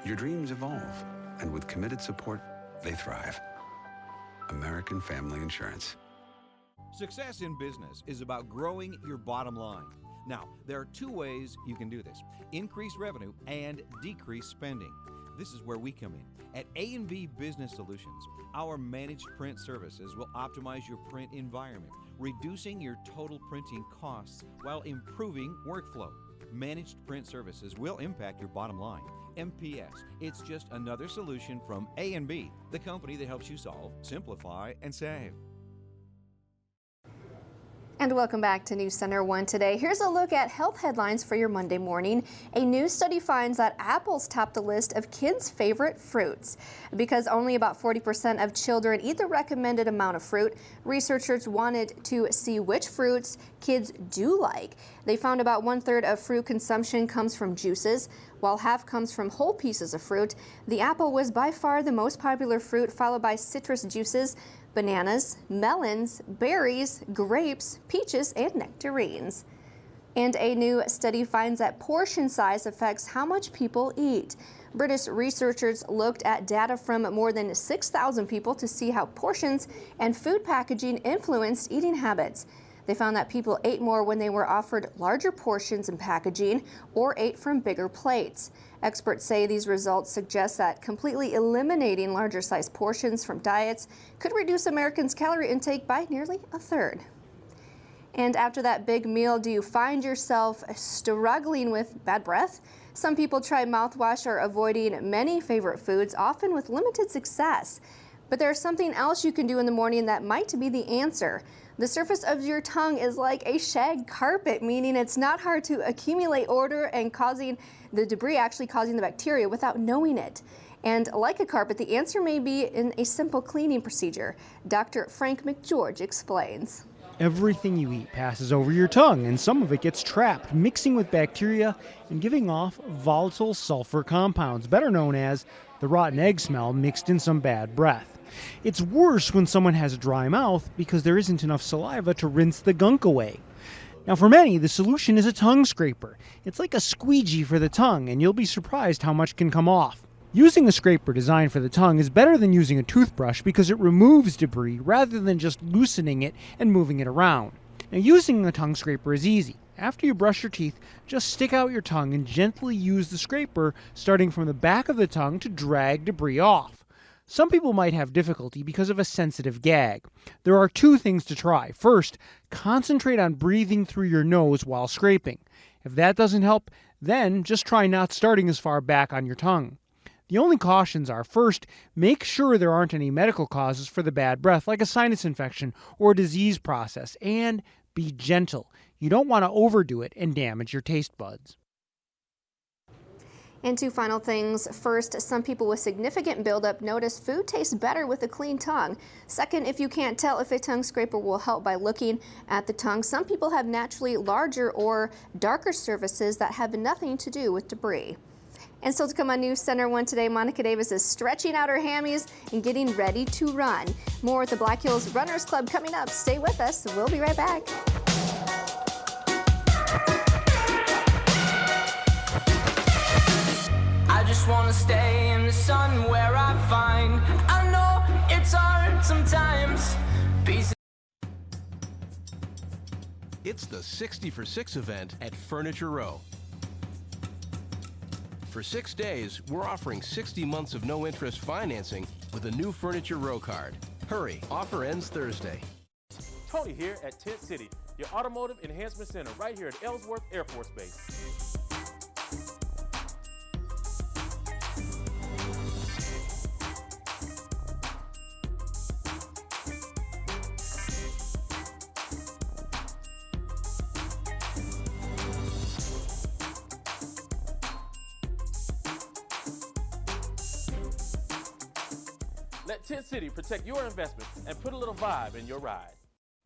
Your dreams evolve, and with committed support, they thrive. American Family Insurance. Success in business is about growing your bottom line. Now, there are two ways you can do this: increase revenue and decrease spending. This is where we come in. At A&B Business Solutions, our managed print services will optimize your print environment, reducing your total printing costs while improving workflow. Managed print services will impact your bottom line. MPS, it's just another solution from A&B, the company that helps you solve, simplify, and save. And welcome back to News Center 1 Today. Here's a look at health headlines for your Monday morning. A new study finds that apples top the list of kids' favorite fruits. Because only about 40% of children eat the recommended amount of fruit, researchers wanted to see which fruits kids do like. They found about 1/3 of fruit consumption comes from juices, while half comes from whole pieces of fruit. The apple was by far the most popular fruit, followed by citrus juices, bananas, melons, berries, grapes, peaches, and nectarines. And a new study finds that portion size affects how much people eat. British researchers looked at data from more than 6,000 people to see how portions and food packaging influenced eating habits. They found that people ate more when they were offered larger portions and packaging or ate from bigger plates. Experts say these results suggest that completely eliminating larger size portions from diets could reduce Americans' calorie intake by nearly 1/3. And after that big meal, do you find yourself struggling with bad breath? Some people try mouthwash or avoiding many favorite foods, often with limited success. But there's something else you can do in the morning that might be the answer. The surface of your tongue is like a shag carpet, meaning it's not hard to accumulate odor and causing the debris actually causing the bacteria without knowing it. And like a carpet, the answer may be in a simple cleaning procedure. Dr. Frank McGeorge explains. Everything you eat passes over your tongue, and some of it gets trapped, mixing with bacteria and giving off volatile sulfur compounds, better known as the rotten egg smell mixed in some bad breath. It's worse when someone has a dry mouth because there isn't enough saliva to rinse the gunk away. Now, for many, the solution is a tongue scraper. It's like a squeegee for the tongue, and you'll be surprised how much can come off. Using a scraper designed for the tongue is better than using a toothbrush because it removes debris rather than just loosening it and moving it around. Now, using a tongue scraper is easy. After you brush your teeth, just stick out your tongue and gently use the scraper starting from the back of the tongue to drag debris off. Some people might have difficulty because of a sensitive gag. There are two things to try. First, concentrate on breathing through your nose while scraping. If that doesn't help, then just try not starting as far back on your tongue. The only cautions are, first, make sure there aren't any medical causes for the bad breath, like a sinus infection or a disease process, and be gentle. You don't want to overdo it and damage your taste buds. And two final things. First, some people with significant buildup notice food tastes better with a clean tongue. Second, if you can't tell if a tongue scraper will help by looking at the tongue, some people have naturally larger or darker surfaces that have nothing to do with debris. And still to come on News Center 1 Today, Monica Davis is stretching out her hammies and getting ready to run. More at the Black Hills Runners Club coming up. Stay with us. We'll be right back. just wanna stay in the sun where I find. I know it's hard sometimes. It's the 60 for 6 event at Furniture Row. For 6 days, we're offering 60 months of no-interest financing with a new Furniture Row card. Hurry, offer ends Thursday. Tony here at Tent City, your automotive enhancement center right here at Ellsworth Air Force Base. Let Tent City protect your investment and put a little vibe in your ride.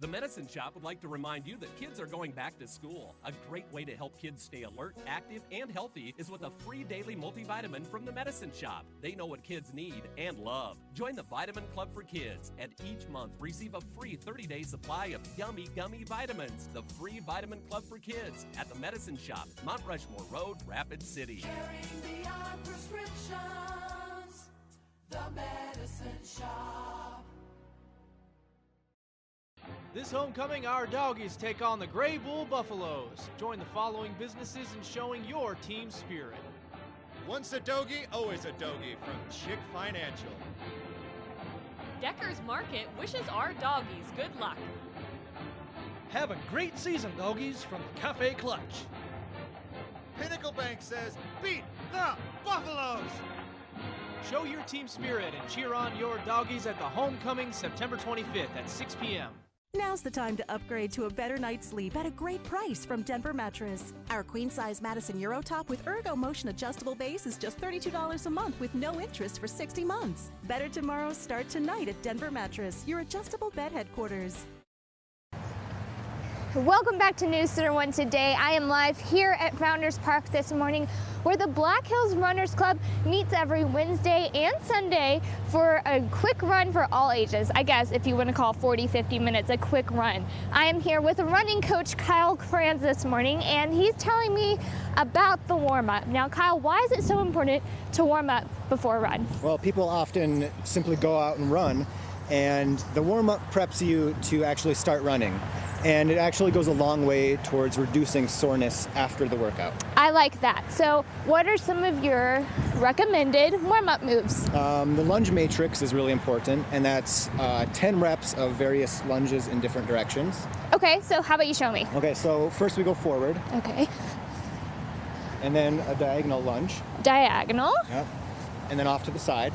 The Medicine Shop would like to remind you that kids are going back to school. A great way to help kids stay alert, active, and healthy is with a free daily multivitamin from the Medicine Shop. They know what kids need and love. Join the Vitamin Club for Kids, and each month receive a free 30-day supply of yummy gummy vitamins. The free Vitamin Club for Kids at the Medicine Shop, Mount Rushmore Road, Rapid City. Caring beyond prescriptions, the Medicine Shop. This homecoming, our doggies take on the Gray Bull Buffaloes. Join the following businesses in showing your team spirit. Once a doggie, always a doggie from Chick Financial. Decker's Market wishes our doggies good luck. Have a great season, doggies, from the Cafe Clutch. Pinnacle Bank says, beat the Buffaloes! Show your team spirit and cheer on your doggies at the homecoming September 25th at 6 p.m. Now's the time to upgrade to a better night's sleep at a great price from Denver Mattress. Our queen-size Madison Eurotop with Ergo Motion adjustable base is just $32 a month with no interest for 60 months. Better tomorrows start tonight at Denver Mattress, your adjustable bed headquarters. Welcome back to News Center 1 Today. I am live here at Founders Park this morning, where the Black Hills Runners Club meets every Wednesday and Sunday for a quick run for all ages. I guess if you want to call 40-50 minutes a quick run. I am here with running coach Kyle Kranz this morning, and he's telling me about the warm-up. Now, Kyle, why is it so important to warm up before a run? Well, people often simply go out and run, and the warm-up preps you to actually start running. And it actually goes a long way towards reducing soreness after the workout. I like that. So what are some of your recommended warm-up moves? The lunge matrix is really important, and that's 10 reps of various lunges in different directions. Okay, so how about you show me? Okay, so first we go forward. Okay. And then a diagonal lunge. Diagonal. Yep. And then off to the side.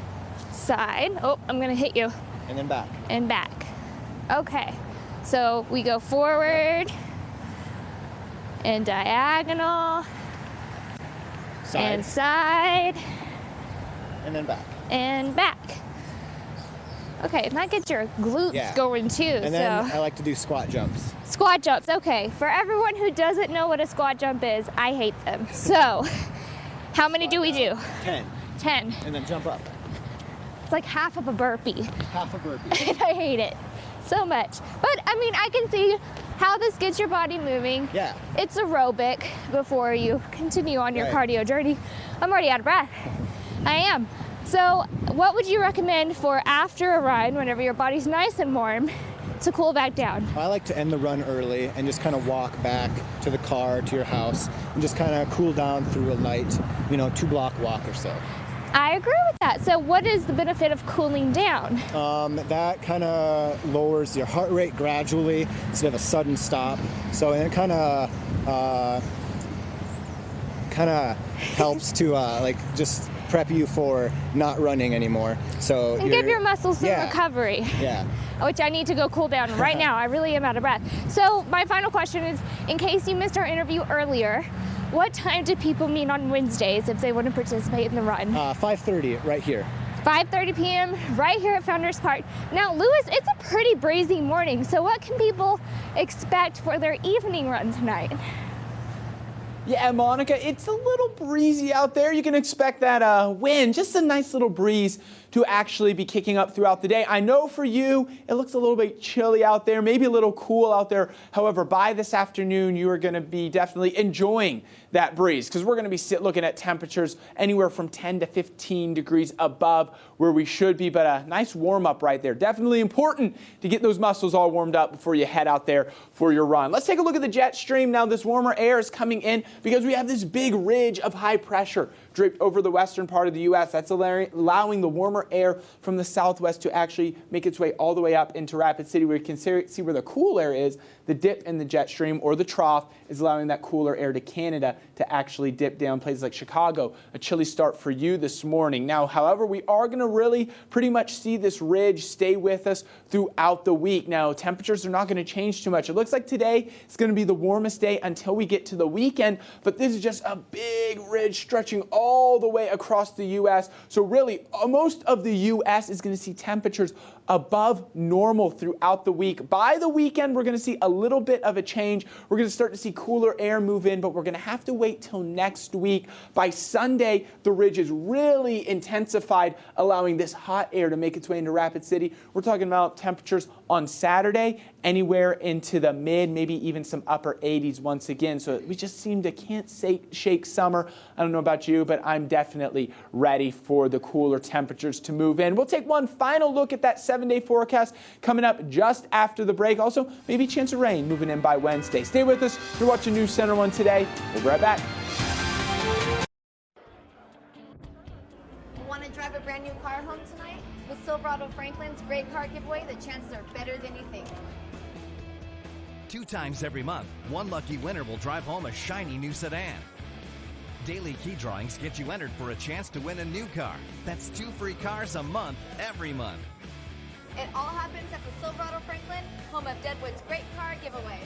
Side. Oh, I'm gonna hit you. And then back. And back. Okay. So we go forward and diagonal side. And side and then back and back. Okay, and that gets your glutes going too. And then I like to do squat jumps. Squat jumps, okay. For everyone who doesn't know what a squat jump is, I hate them. So how many do we do? 10. 10. And then jump up. It's like half of a burpee. Half a burpee. And I hate it so much. But I mean, I can see how this gets your body moving. Yeah. It's aerobic before you continue on your cardio journey. I'm already out of breath. I am. So what would you recommend for after a run, whenever your body's nice and warm, to cool back down? I like to end the run early and just kind of walk back to the car, to your house, and just kind of cool down through a light, 2-block walk or so. I agree with that. So what is the benefit of cooling down? That kind of lowers your heart rate gradually instead of a sudden stop. So it kind of helps to just prep you for not running anymore. So and give your muscles some recovery. Yeah. Which I need to go cool down right now. I really am out of breath. So my final question is, in case you missed our interview earlier, what time do people meet on Wednesdays if they want to participate in the run? 5:30 right here. 5:30 p.m. right here at Founders Park. Now, Lewis, it's a pretty breezy morning, so what can people expect for their evening run tonight? Yeah, Monica, it's a little breezy out there. You can expect that wind, just a nice little breeze to actually be kicking up throughout the day. I know for you, it looks a little bit chilly out there, maybe a little cool out there. However, by this afternoon, you are going to be definitely enjoying that breeze because we're going to be looking at temperatures anywhere from 10 to 15 degrees above where we should be, but a nice warm up right there. Definitely important to get those muscles all warmed up before you head out there for your run. Let's take a look at the jet stream. Now this warmer air is coming in because we have this big ridge of high pressure draped over the western part of the U.S. That's allowing the warmer air from the southwest to actually make its way all the way up into Rapid City where you can see where the cool air is. The dip in the jet stream or the trough is allowing that cooler air to Canada to actually dip down places like Chicago. A chilly start for you this morning. Now, however, we are going to really pretty much see this ridge stay with us throughout the week. Now, temperatures are not going to change too much. It looks like today is going to be the warmest day until we get to the weekend, but this is just a big ridge stretching all the way across the U.S. So really, most of the U.S. is going to see temperatures above normal throughout the week. By the weekend, we're going to see a little bit of a change. We're going to start to see cooler air move in, but we're going to have to wait till next week. By Sunday, the ridge is really intensified, allowing this hot air to make its way into Rapid City. We're talking about temperatures on Saturday anywhere into the mid, maybe even some upper 80s once again. So we just seem to can't shake summer. I don't know about you, but I'm definitely ready for the cooler temperatures to move in. We'll take one final look at that 7-day forecast coming up just after the break. Also, maybe a chance of rain moving in by Wednesday. Stay with us. You're watching News Center 1 Today. We'll be right back. Want to drive a brand new car home tonight? With Silverado Franklin's great car giveaway, the chances are better than you think. 2 times every month, one lucky winner will drive home a shiny new sedan. Daily key drawings get you entered for a chance to win a new car. That's 2 free cars a month, every month. It all happens at the Silverado Franklin, home of Deadwood's great car giveaway.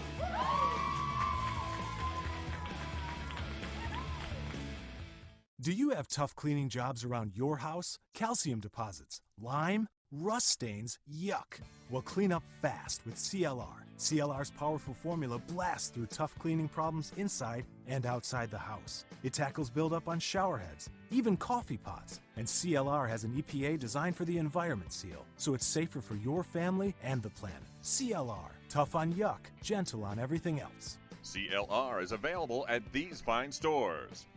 Do you have tough cleaning jobs around your house? Calcium deposits, lime, rust stains, yuck. Well, clean up fast with CLR. CLR's powerful formula blasts through tough cleaning problems inside and outside the house. It tackles buildup on shower heads, even coffee pots. And CLR has an EPA designed for the environment seal, so it's safer for your family and the planet. CLR, tough on yuck, gentle on everything else. CLR is available at these fine stores.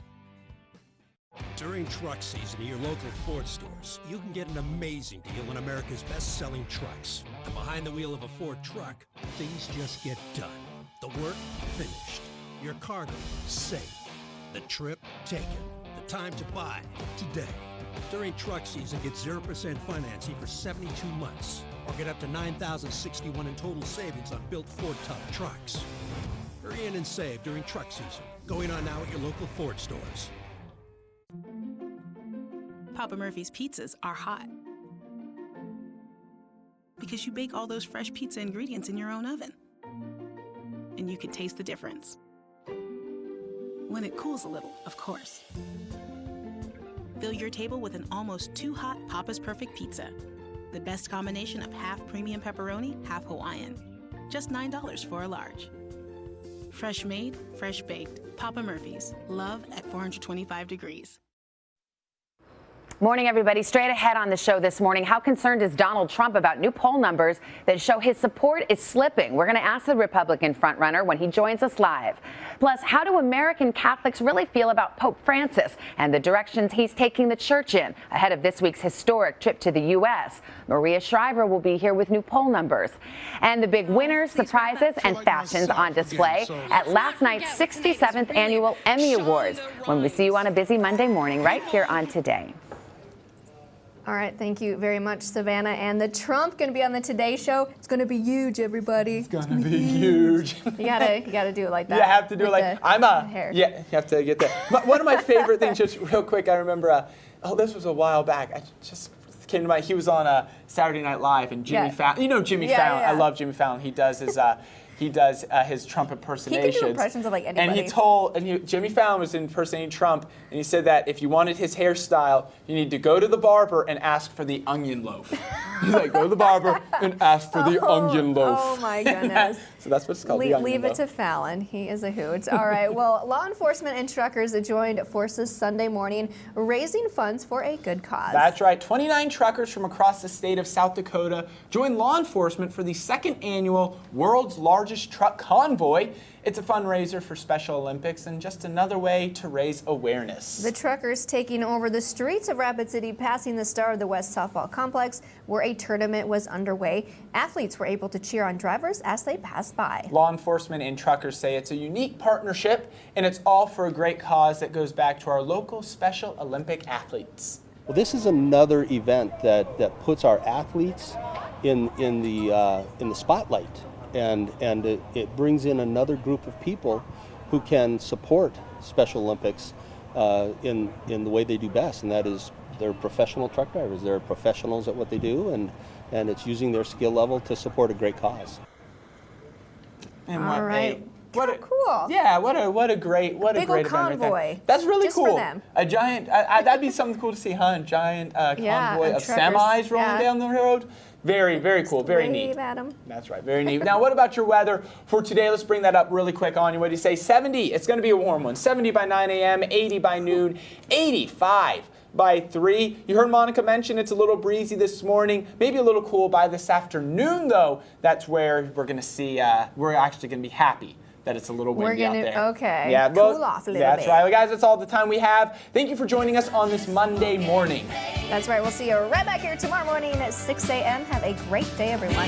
During truck season at your local Ford stores, you can get an amazing deal on America's best-selling trucks. And behind the wheel of a Ford truck, things just get done. The work finished. Your cargo safe. The trip taken. The time to buy today. During truck season, get 0% financing for 72 months. Or get up to $9,061 in total savings on built Ford Tough trucks. Hurry in and save during truck season. Going on now at your local Ford stores. Papa Murphy's pizzas are hot because you bake all those fresh pizza ingredients in your own oven, and you can taste the difference when it cools a little, of course. Fill your table with an almost too hot Papa's Perfect Pizza, the best combination of half premium pepperoni, half Hawaiian. Just $9 for a large. Fresh made, fresh baked. Papa Murphy's. Love at 425 degrees. Morning, everybody. Straight ahead on the show this morning, how concerned is Donald Trump about new poll numbers that show his support is slipping? We're going to ask the Republican frontrunner when he joins us live. Plus, how do American Catholics really feel about Pope Francis and the directions he's taking the church in ahead of this week's historic trip to the U.S.? Maria Shriver will be here with new poll numbers. And the big winners, surprises, and fashions on display at last night's 67th Annual Emmy Awards when we see you on a busy Monday morning right here on Today. All right, thank you very much, Savannah. And the Trump going to be on the Today Show. It's going to be huge, everybody. It's going to be huge. You gotta do it like that. You have to do it like hair. Yeah, you have to get that. One of my favorite things, just real quick, I remember. This was a while back. I just came to mind. He was on Saturday Night Live, and Jimmy Fallon. You know Jimmy Fallon. I love Jimmy Fallon. He does his Trump impersonations. He can do impressions of like anybody. And Jimmy Fallon was impersonating Trump, and he said that if you wanted his hairstyle, you need to go to the barber and ask for the onion loaf. He's like, go to the barber and ask for the onion loaf. Oh my goodness. So that's what it's called, the onion Leave loaf. it to Fallon. He is a hoot. All right. Well, law enforcement and truckers joined forces Sunday morning, raising funds for a good cause. That's right. 29 truckers from across the state of South Dakota joined law enforcement for the second annual World's Largest Truck Convoy. It's a fundraiser for Special Olympics and just another way to raise awareness. The truckers taking over the streets of Rapid City, passing the Star of the West softball complex, where a tournament was underway. Athletes were able to cheer on drivers as they passed by. Law enforcement and truckers say it's a unique partnership, and it's all for a great cause that goes back to our local Special Olympic athletes. Well, this is another event that puts our athletes in the spotlight. And it brings in another group of people who can support Special Olympics in the way they do best, and that is they're professional truck drivers. They're professionals at what they do, and it's using their skill level to support a great cause. And all right. What cool. Yeah, what a great Big event convoy. right there. That's really Just cool. for them. A giant, that'd be something cool to see, huh? A giant convoy of truckers. semis rolling down the road. Very, very cool. Very neat. Adam. That's right. Very neat. Now, what about your weather for today? Let's bring that up really quick on you. What do you say? 70. It's going to be a warm one. 70 by 9 a.m., 80 by noon, 85 by 3. You heard Monica mention it's a little breezy this morning, maybe a little cool by this afternoon, though. That's where we're going to see, we're actually going to be happy that it's a little windy out there. Okay, yeah, cool off a little bit. That's right. Well, guys, that's all the time we have. Thank you for joining us on this Monday morning. That's right. We'll see you right back here tomorrow morning at 6 a.m. Have a great day, everyone.